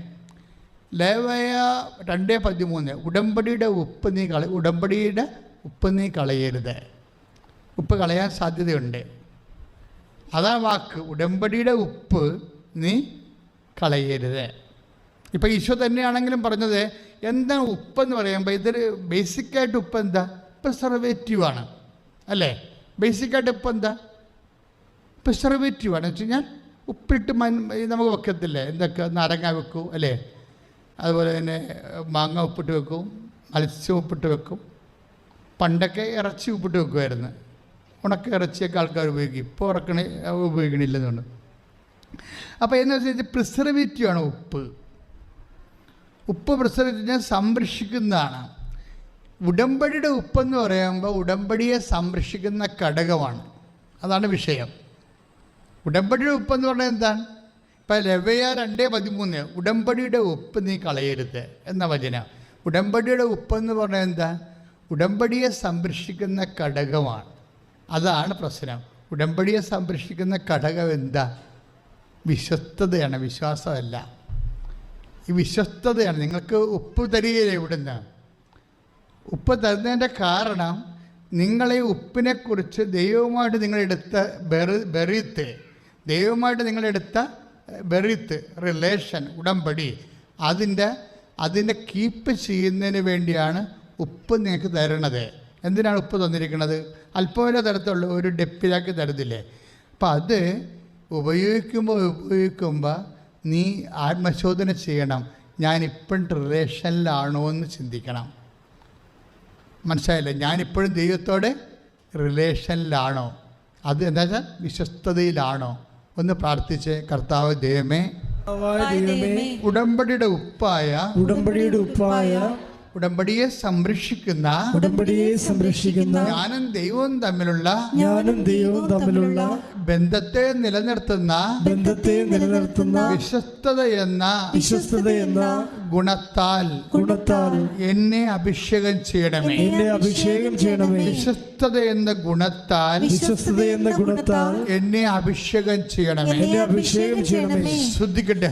ലേവ്യ 2:13, ഉടമ്പടിയുടെ ഉപ്പ് നീ കളയരുത്. ഉപ്പ് കളയാൻ സാധ്യതയുണ്ട്. അതാ വാക്ക്, ഉടമ്പടിയുടെ ഉപ്പ് നീ കളയരുത്. ഇപ്പം ഈശോ തന്നെയാണെങ്കിലും പറഞ്ഞത് എന്താ ഉപ്പെന്ന് പറയുമ്പോൾ ഇതൊരു ബേസിക്കായിട്ട് ഉപ്പ് എന്താ? പ്രിസർവേറ്റീവാണ് അല്ലേ? ബേസിക്കായിട്ട് ഉപ്പ് എന്താ? പ്രിസർവേറ്റീവാണ്. വെച്ച് കഴിഞ്ഞാൽ ഉപ്പിട്ട് നമുക്ക് വെക്കത്തില്ലേ, എന്തൊക്കെ നാരങ്ങ വെക്കും അല്ലേ, അതുപോലെ തന്നെ മാങ്ങ ഉപ്പിട്ട് വെക്കും, മത്സ്യം ഉപ്പിട്ട് വെക്കും. പണ്ടൊക്കെ ഇറച്ചി ഉപ്പിട്ട് വെക്കുമായിരുന്നു. ഉണക്ക ഇറച്ചിയൊക്കെ ആൾക്കാർ ഉപയോഗിക്കും. ഇപ്പോൾ ഉപയോഗിക്കണില്ലെന്നുണ്ട്. അപ്പോൾ എന്ന് വെച്ചാൽ പ്രിസർവേറ്റീവാണ് ഉപ്പ്. പ്രിസർവേറ്റീവിനെ സംരക്ഷിക്കുന്നതാണ്. ഉടമ്പടിയുടെ ഉപ്പെന്ന് പറയുമ്പോൾ ഉടമ്പടിയെ സംരക്ഷിക്കുന്ന ഘടകമാണ്. അതാണ് വിഷയം. ഉടമ്പടിയുടെ ഉപ്പെന്ന് പറഞ്ഞാൽ എന്താണ്? ഇപ്പം ലേവ്യ 2:13, ഉടമ്പടിയുടെ ഉപ്പ് നീ കളയരുത് എന്ന വചനം. ഉടമ്പടിയുടെ ഉപ്പെന്ന് പറഞ്ഞാൽ എന്താ? ഉടമ്പടിയെ സംരക്ഷിക്കുന്ന ഘടകമാണ്. അതാണ് പ്രശ്നം. ഉടമ്പടിയെ സംരക്ഷിക്കുന്ന ഘടകം എന്താ? വിശ്വസ്തതയാണ്, വിശ്വാസമല്ല. ഈ വിശ്വസ്തതയാണ്. നിങ്ങൾക്ക് ഉപ്പ് തരികയില്ല. ഇവിടുന്ന് ഉപ്പ് തരുന്നതിൻ്റെ കാരണം നിങ്ങളെ ഉപ്പിനെക്കുറിച്ച് ദൈവവുമായിട്ട് നിങ്ങളെടുത്ത ബെറിത്ത് റിലേഷൻ, ഉടമ്പടി, അതിൻ്റെ കീപ്പ് ചെയ്യുന്നതിന് വേണ്ടിയാണ് ഉപ്പ് നിങ്ങൾക്ക് തരണത്. എന്തിനാണ് ഉപ്പ് തന്നിരിക്കുന്നത്? അല്പം തരത്തുള്ള ഒരു ഡെപ്പിലാക്കി തരുന്നില്ലേ? അപ്പം അത് ഉപയോഗിക്കുമ്പോൾ നീ ആത്മശോധന ചെയ്യണം. ഞാനിപ്പോഴും റിലേഷനിലാണോ എന്ന് ചിന്തിക്കണം. മനസ്സിലായില്ലേ? ഞാനിപ്പോഴും ദൈവത്തോടെ റിലേഷനിലാണോ? അത് എന്താ വെച്ചാൽ വിശ്വസ്തതയിലാണോ? ഒന്ന് പ്രാർത്ഥിച്ച്, കർത്താവ് ദൈവമേ, ഉടമ്പടിയുടെ ഉപ്പായ ഉടമ്പടിയെ സംരക്ഷിക്കുന്ന ഞാനും ദൈവവും തമ്മിലുള്ള ബന്ധത്തെ നിലനിർത്തുന്ന വിശ്വസ്തത എന്ന ഗുണത്താൽ എന്നെ അഭിഷേകം ചെയ്യണമേ. വിശ്വസ്തത എന്ന ഗുണത്താൽ എന്നെ അഭിഷേകം ചെയ്യണമേ. ശ്രദ്ധിക്കട്ടെ.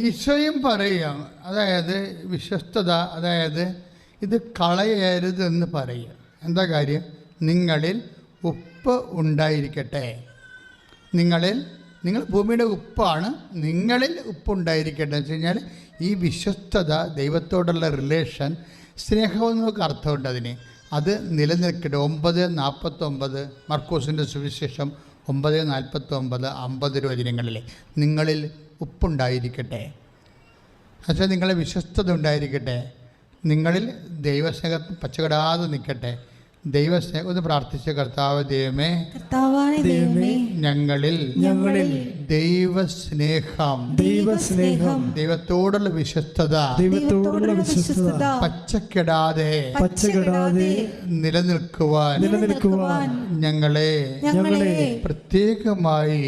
ഈശോയും പറയാം, അതായത് വിശ്വസ്തത, അതായത് ഇത് കളയരുതെന്ന് പറയുക. എന്താ കാര്യം? നിങ്ങളിൽ ഉപ്പ് ഉണ്ടായിരിക്കട്ടെ. നിങ്ങൾ ഭൂമിയുടെ ഉപ്പാണ്, നിങ്ങളിൽ ഉപ്പുണ്ടായിരിക്കട്ടെ എന്ന് വെച്ച് കഴിഞ്ഞാൽ ഈ വിശ്വസ്തത, ദൈവത്തോടുള്ള റിലേഷൻ, സ്നേഹമെന്നൊക്കെ അർത്ഥമുണ്ട് അതിന്. അത് നിലനിൽക്കട്ടെ. 9:49 മർക്കോസിൻ്റെ സുവിശേഷം 9:49, 50 വചനങ്ങളിൽ നിങ്ങളിൽ ഉപ്പുണ്ടായിരിക്കട്ടെ. എന്നുവെച്ചാൽ നിങ്ങളെ വിശ്വസ്തത ഉണ്ടായിരിക്കട്ടെ. നിങ്ങളിൽ ദൈവസ്നേഹം പച്ചകടാതെ നിൽക്കട്ടെ. ദൈവസ്നേഹം ഒന്ന് പ്രാർത്ഥിച്ച, കർത്താവ് ദൈവമേ, ദൈവമേ, ഞങ്ങളിൽ ഞങ്ങളിൽ ദൈവസ്നേഹം ദൈവത്തോടുള്ള വിശ്വസ്തത പച്ചക്കെടാതെ നിലനിൽക്കുവാൻ ഞങ്ങളെ പ്രത്യേകമായി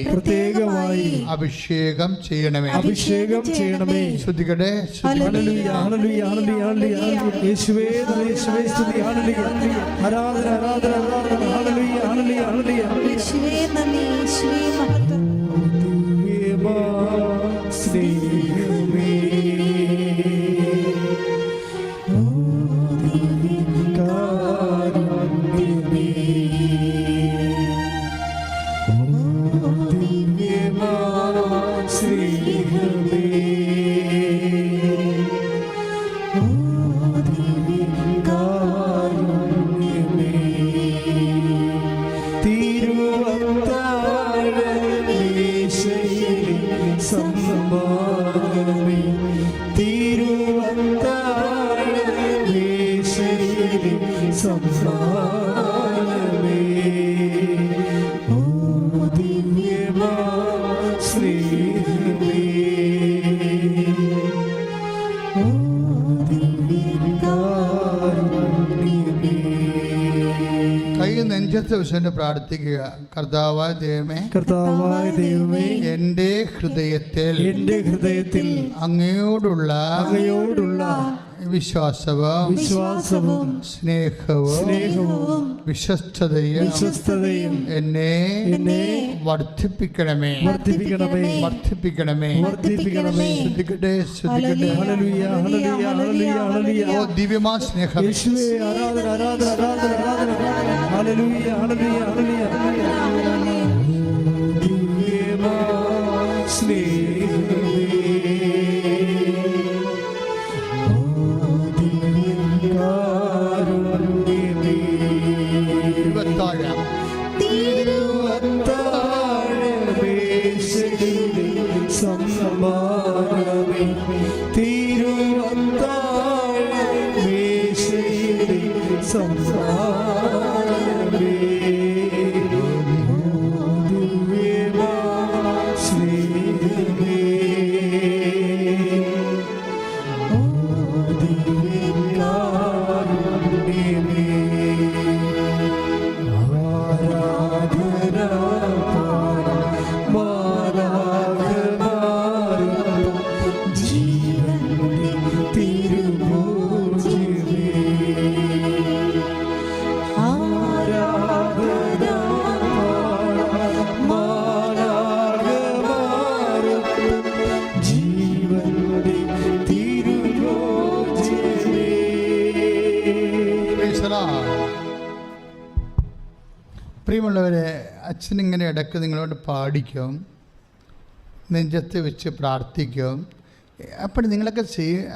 അഭിഷേകം ചെയ്യണമേ. ശ്രുതികടെ യേശുവേ യേശുവേ സ്തുതി. ആരാധന ആരാധന ആരാധന. ഹല്ലേലൂയ ഹല്ലേലൂയ ഹല്ലേലൂയ. യേശുവേ നന്ദി, യേശുവേ മഹത്വം. സ്നേഹമേ കാരുണ്യമേ സ്നേഹമേ കാരുണ്യമേ തിരുവത്താഴമേശയിൽ സമ്മാനമേ തിരുവത്താഴമേശയിൽ സമ്മാനമേ ഓ ദിവ്യമാ സ്നേഹമേ ഓ ദിവ്യകാരുണ്യമേ. കൈ നെഞ്ചത്ത് വെച്ചുകൊണ്ട് പ്രാർത്ഥിക്കുക. കർത്താവായ ദൈവമേ, കർത്താവായ ദൈവമേ, എൻ്റെ ഹൃദയത്തിൽ അങ്ങയോടുള്ള വിശ്വാസവും സ്നേഹവും വിശ്വസ്തതയും എന്നെ വർദ്ധിപ്പിക്കണമേ. ശ്രദ്ധിക്കട്ടെ. ഹല്ലേലൂയ ഹല്ലേലൂയ ഹല്ലേലൂയ ഹല്ലേലൂയ. ഓ ദിവ്യമാ സ്നേഹം, യേശുവേ ആരാധന ആരാധന ആരാധന ആരാധന. ഹല്ലേലൂയ ഹല്ലേലൂയ ഹല്ലേലൂയ ഹല്ലേലൂയ. ദിവ്യമാ സ്നേഹമേ ഓ ദിവ്യകാരുണ്യമേ തിരുവത്താഴമേശയിലെ സമ്മാനമേ തിരുവത്താഴമേശയിലെ സമ്മാനമേ ഓ ദിവ്യമാ സ്നേഹമേ ഓ ദിവ്യകാരുണ്യമേ ആരാധന മാലാഖമാരും ജീവന്റെ തിരുഭോജ്യമേ ആരാധന മാലാഖമാരും ജീവന്റെ തിരുഭോജ്യമേ. പ്രിയമുള്ളവരെ, അച്ഛനിങ്ങനെ ഇടയ്ക്ക് നിങ്ങളോട് പാടിക്കും, നെഞ്ചത്ത് വെച്ച് പ്രാർത്ഥിക്കും. അപ്പോൾ നിങ്ങളൊക്കെ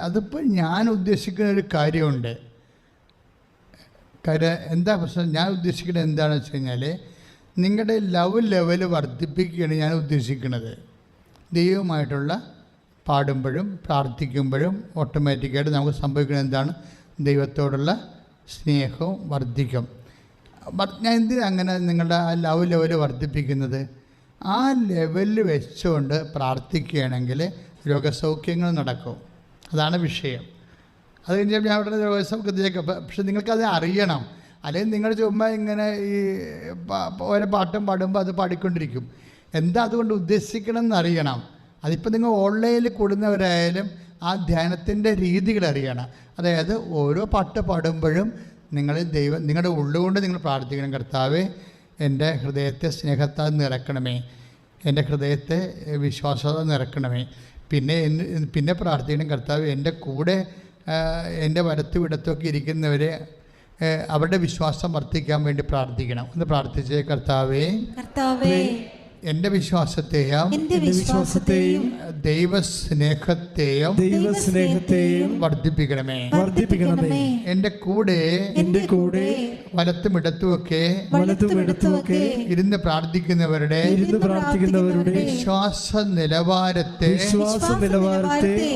അതിപ്പോൾ ഞാൻ ഉദ്ദേശിക്കുന്ന ഒരു കാര്യമുണ്ട്. എന്താ പ്രശ്നം? ഞാൻ ഉദ്ദേശിക്കുന്നത് എന്താണെന്ന് വെച്ച് കഴിഞ്ഞാൽ നിങ്ങളുടെ ലവ് ലെവൽ വർദ്ധിപ്പിക്കുകയാണ് ഞാൻ ഉദ്ദേശിക്കുന്നത്. ദൈവമായിട്ടുള്ള പാടുമ്പോഴും പ്രാർത്ഥിക്കുമ്പോഴും ഓട്ടോമാറ്റിക്കായിട്ട് നമുക്ക് സംഭവിക്കുന്നത് എന്താണ്? ദൈവത്തോടുള്ള സ്നേഹവും വർദ്ധിക്കും. ഞാൻ എന്തിനാണ് അങ്ങനെ നിങ്ങളുടെ ആ ലവ് ലെവൽ വർദ്ധിപ്പിക്കുന്നത്? ആ ലെവലിൽ വെച്ചുകൊണ്ട് പ്രാർത്ഥിക്കുകയാണെങ്കിൽ രോഗസൗഖ്യങ്ങൾ നടക്കും. അതാണ് വിഷയം. അത് കഴിഞ്ഞാൽ ഞാൻ അവിടെ രോഗസൗഖ്യത്തിലേക്ക്, പക്ഷെ നിങ്ങൾക്കത് അറിയണം. അല്ലെങ്കിൽ നിങ്ങൾ ചുമ്മാ ഇങ്ങനെ ഈ ഓരോ പാട്ടും പാടുമ്പോൾ അത് പാടിക്കൊണ്ടിരിക്കും. എന്താ അതുകൊണ്ട് ഉദ്ദേശിക്കണം എന്നറിയണം. അതിപ്പോൾ നിങ്ങൾ ഓൺലൈനിൽ കൂടുന്നവരായാലും ആ ധ്യാനത്തിൻ്റെ രീതികൾ അറിയണം. അതായത് ഓരോ പാട്ട് പാടുമ്പോഴും നിങ്ങളുടെ ഉള്ളുകൊണ്ട് നിങ്ങൾ പ്രാർത്ഥിക്കണം. കർത്താവേ, എൻ്റെ ഹൃദയത്തെ സ്നേഹത്താൽ നിറക്കണമേ, എൻ്റെ ഹൃദയത്തെ വിശ്വാസത നിറക്കണമേ. പിന്നെ പ്രാർത്ഥിക്കണം, കർത്താവ് എൻ്റെ കൂടെ എൻ്റെ വലത്തും ഇടത്തൊക്കെ ഇരിക്കുന്നവരെ അവരുടെ വിശ്വാസം വർദ്ധിക്കാൻ വേണ്ടി പ്രാർത്ഥിക്കണം. ഒന്ന് പ്രാർത്ഥിച്ചേ. കർത്താവേ, എൻ്റെ വിശ്വാസത്തെയും എന്റെ വിശ്വാസത്തെയും ദൈവസ്നേഹത്തെയും വർദ്ധിപ്പിക്കണമേ. എൻ്റെ കൂടെ വലത്തും ഇടത്തുമൊക്കെ ഇരുന്ന് പ്രാർത്ഥിക്കുന്നവരുടെ വിശ്വാസ നിലവാരത്തെ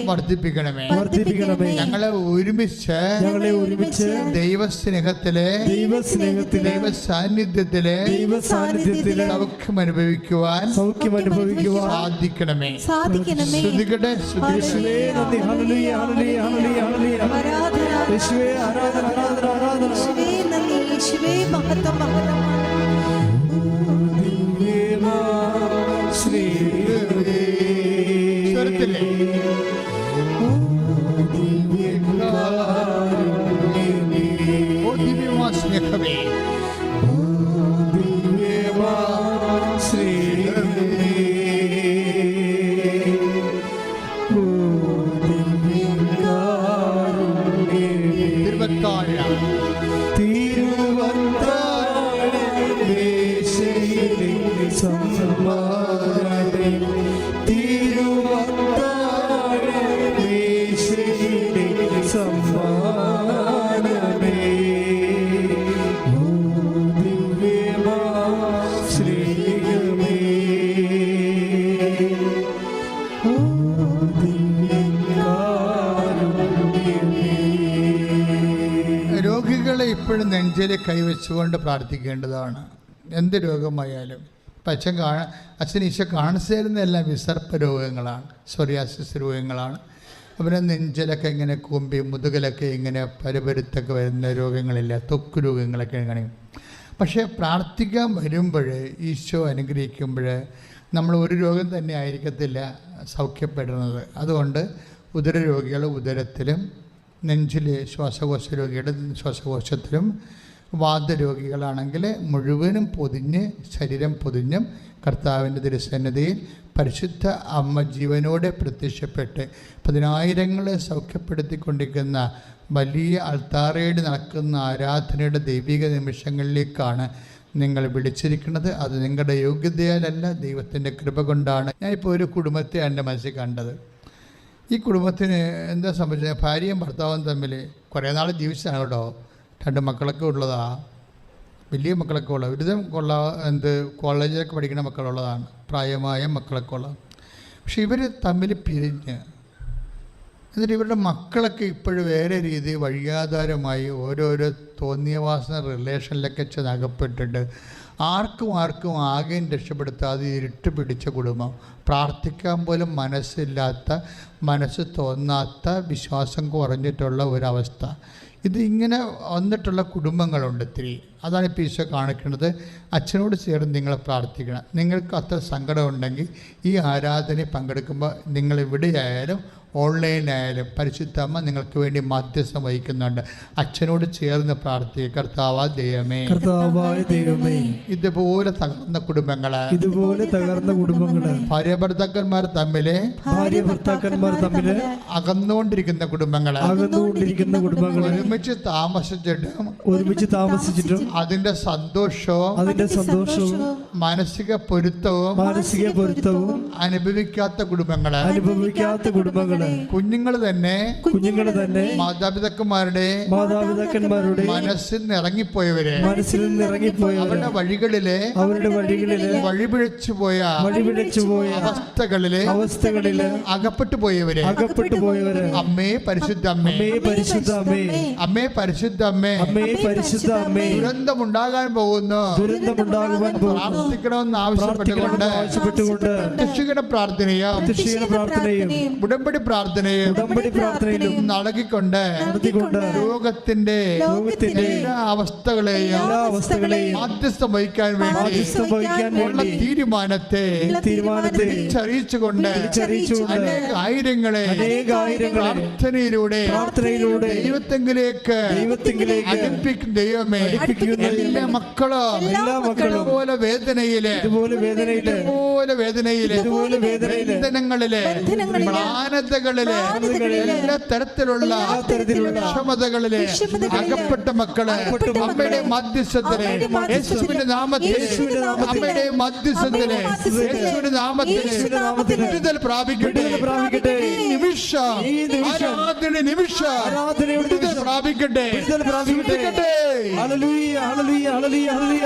വർദ്ധിപ്പിക്കണമേ. ഞങ്ങളെ ഒരുമിച്ച് ദൈവസ്നേഹത്തിലെ ദൈവ സാന്നിധ്യത്തിലെ സൗഖ്യം അനുഭവിക്കുവാൻ സാധിക്കണമേ. ശ്രുതികടെ സ്വരത്തിലെ ഓ ദിവ്യമാ സ്നേഹമേ, രോഗികളെ ഇപ്പോഴും നെഞ്ചിൽ കൈവച്ചുകൊണ്ട് പ്രാർത്ഥിക്കേണ്ടതാണ്. എന്ത് രോഗമായാലും. ഇപ്പം അച്ഛൻ ഈശോ കാണിച്ചു തരുന്നതെല്ലാം വിസർപ്പ രോഗങ്ങളാണ്, സോറിയാസിസ് രോഗങ്ങളാണ്. അവരെ നെഞ്ചിലൊക്കെ ഇങ്ങനെ കൂമ്പി മുതുകലൊക്കെ ഇങ്ങനെ പരുപരുത്തൊക്കെ വരുന്ന രോഗങ്ങളില്ല, ത്വക്ക് രോഗങ്ങളൊക്കെ ഇങ്ങനെ. പക്ഷേ പ്രാർത്ഥിക്കാൻ വരുമ്പോൾ ഈശോ അനുഗ്രഹിക്കുമ്പോൾ നമ്മൾ ഒരു രോഗം തന്നെ ആയിരിക്കത്തില്ല സൗഖ്യപ്പെടുന്നത്. അതുകൊണ്ട് ഉദരരോഗികൾ ഉദരത്തിലും, നെഞ്ചിൽ ശ്വാസകോശ രോഗിയുടെ ശ്വാസകോശത്തിലും, വാതരോഗികളാണെങ്കിൽ മുഴുവനും പൊതിഞ്ഞ് ശരീരം പൊതിഞ്ഞും കർത്താവിൻ്റെ തിരുസന്നിധിയിൽ പരിശുദ്ധ അമ്മ ജീവനോടെ പ്രത്യക്ഷപ്പെട്ട് 10,000 സൗഖ്യപ്പെടുത്തിക്കൊണ്ടിരിക്കുന്ന വലിയ അൾത്താരയിൽ നടക്കുന്ന ആരാധനയുടെ ദൈവിക നിമിഷങ്ങളിലേക്കാണ് നിങ്ങൾ വിളിച്ചിരിക്കുന്നത്. അത് നിങ്ങളുടെ യോഗ്യതയാലല്ല, ദൈവത്തിൻ്റെ കൃപ കൊണ്ടാണ്. ഞാനിപ്പോൾ ഒരു കുടുംബത്തെ എൻ്റെ മനസ്സിൽ കണ്ടത്. ഈ കുടുംബത്തിന് എന്താ സംഭവിച്ചത്? ഭാര്യയും ഭർത്താവും തമ്മിൽ കുറേ നാൾ ജീവിച്ചതാണ് കേട്ടോ. 2 മക്കളൊക്കെ ഉള്ളതാ, വലിയ മക്കളൊക്കെ ഉള്ള, ഒരുവിധം കോളേജിലൊക്കെ പഠിക്കുന്ന മക്കളുള്ളതാണ്, പ്രായമായ മക്കളൊക്കെ ഉള്ളത്. പക്ഷെ ഇവർ തമ്മിൽ പിരിഞ്ഞ്, എന്നിട്ട് ഇവരുടെ മക്കളൊക്കെ ഇപ്പോഴും വേറെ രീതി വഴിയാധാരമായി ഓരോരോ തോന്നിയവാസന റിലേഷനിലൊക്കെ ചെന്നകപ്പെട്ടിട്ട് ആർക്കും ആകെയും രക്ഷപ്പെടുത്താതെ ഇരുട്ട് പിടിച്ച കുടുംബം. പ്രാർത്ഥിക്കാൻ പോലും മനസ്സില്ലാത്ത, മനസ്സ് തോന്നാത്ത, വിശ്വാസം കുറഞ്ഞിട്ടുള്ള ഒരവസ്ഥ. ഇതിങ്ങനെ വന്നിട്ടുള്ള കുടുംബങ്ങളുണ്ട് ഒത്തിരി. അതാണ് ഇപ്പോൾ ഈശോ കാണിക്കുന്നത്. അച്ഛനോട് ചേർന്ന് നിങ്ങൾ പ്രാർത്ഥിക്കണം. നിങ്ങൾക്ക് അത്ര സങ്കടം ഉണ്ടെങ്കിൽ ഈ ആരാധനയിൽ പങ്കെടുക്കുമ്പോൾ നിങ്ങൾ എവിടെയായാലും ഓൺലൈനായാലും പരിശുദ്ധമ്മ നിങ്ങൾക്ക് വേണ്ടി മധ്യസ്ഥം വഹിക്കുന്നുണ്ട്. അച്ഛനോട് ചേർന്ന് പ്രാർത്ഥിക്കുക. കർത്താവായ ദൈവമേ, ഇതുപോലെ തകർന്ന കുടുംബങ്ങള്, ഭാര്യ ഭർത്താക്കന്മാർ തമ്മില് അകന്നുകൊണ്ടിരിക്കുന്ന കുടുംബങ്ങള്, ഒരുമിച്ച് താമസിച്ചിട്ടും അതിന്റെ സന്തോഷവും മാനസിക പൊരുത്തവും അനുഭവിക്കാത്ത കുടുംബങ്ങള്, കുഞ്ഞുങ്ങൾ തന്നെ മാതാപിതാക്കന്മാരുടെ മനസ്സിൽ നിന്ന് ഇറങ്ങിപ്പോയവര്, അവരുടെ വഴികളിലെ വഴിപിഴച്ചു പോയ അവസ്ഥകളില് അകപ്പെട്ടു പോയവര്, അമ്മേ പരിശുദ്ധ അമ്മേ ദുരന്തമുണ്ടാകാൻ പോകുന്നു, പ്രാർത്ഥിക്കണമെന്ന് ആവശ്യപ്പെട്ടുകൊണ്ട് പ്രത്യക്ഷീകരണ പ്രാർത്ഥനയും ഉടമ്പടി പ്രാർത്ഥനയും നടത്തിക്കൊണ്ട് രോഗത്തിന്റെ എല്ലാ അവസ്ഥകളെയും മധ്യസ്ഥം വഹിക്കാൻ വേണ്ടി ഉള്ള തീരുമാനത്തെ തിരിച്ചറിയിച്ചുകൊണ്ട് അനേക ആയിരങ്ങളെ പ്രാർത്ഥനയിലൂടെ ദൈവത്തെങ്കിലേക്ക് അടുപ്പിക്കും. ദൈവമേ, എല്ലാ മക്കളും ഇതുപോലെ വേദനയിലെ വേദനകളിലെ മ്ലാനതകളിലെ ബാധ്യതകളിലെ എല്ലാ തരത്തിലുള്ള വിഷമതകളിലെ അകപ്പെട്ട മക്കളെ അമ്മയുടെ മധ്യസ്ഥത്തിലെ യേശുവിന്റെ നാമത്തിൽ അമ്മയുടെ മധ്യസ്ഥത്തിലെ യേശുവിന്റെ നാമത്തിൽ വിടുതൽ പ്രാപിക്കട്ടെ. ഈ നിമിഷം ആരാധന നിമിഷം വിടുതൽ പ്രാപിക്കട്ടെ. ഹല്ലേലൂയ ഹല്ലേലൂയ ഹല്ലേലൂയ ഹല്ലേലൂയ.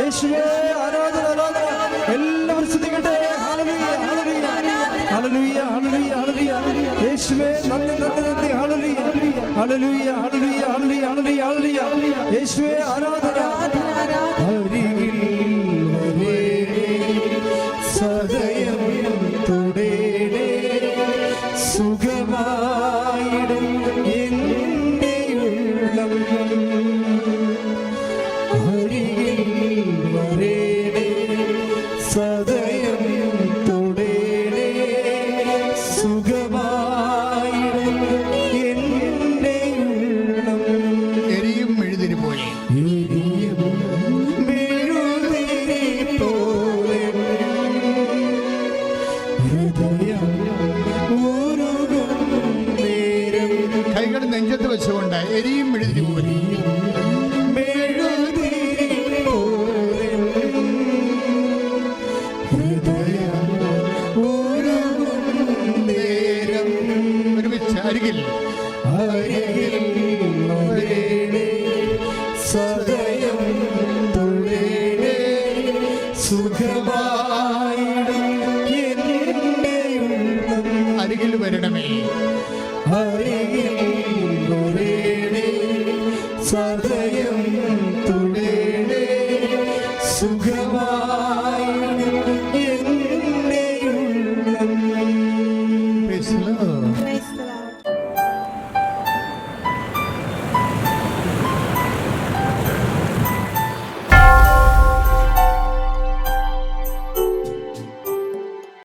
യേശുവേ ആരാധന ആരാധന. എല്ലാവരും സ്തുതിക്കട്ടെ. ഹല്ലേലൂയ ഹല്ലേലൂയ ഹല്ലേലൂയ ഹല്ലേലൂയ ഹല്ലേലൂയ. യേശുവേ നന്ദി നന്ദി നന്ദി. ഹല്ലേലൂയ ഹല്ലേലൂയ ഹല്ലേലൂയ ഹല്ലേലൂയ ഹല്ലേലൂയ ഹല്ലേലൂയ. യേശുവേ ആരാധന. അരികിൽ വരേണേ സദയം തൊടേണേ സുഖമായിടും എൻ്റെ ഉള്ളം. അരികിൽ വരേണേ സദയം തൊടേണേ സുഖമായിടും എൻ്റെ ഉള്ളം. എരിയും മെഴുതിരി പോലെ കൈകൾ നെഞ്ചത്ത് വെച്ചുകൊണ്ട് എരിയും മെഴുതിരി പോലെ ഒരുമിച്ച് അരികിൽ സദയം തൊഴേണേ സുഖമായിടും എൻ്റെ ഉള്ളം. അരികിൽ വരണമേ. അരികിൽ വരേണേ സദയം തൊഴേണേ സുഖം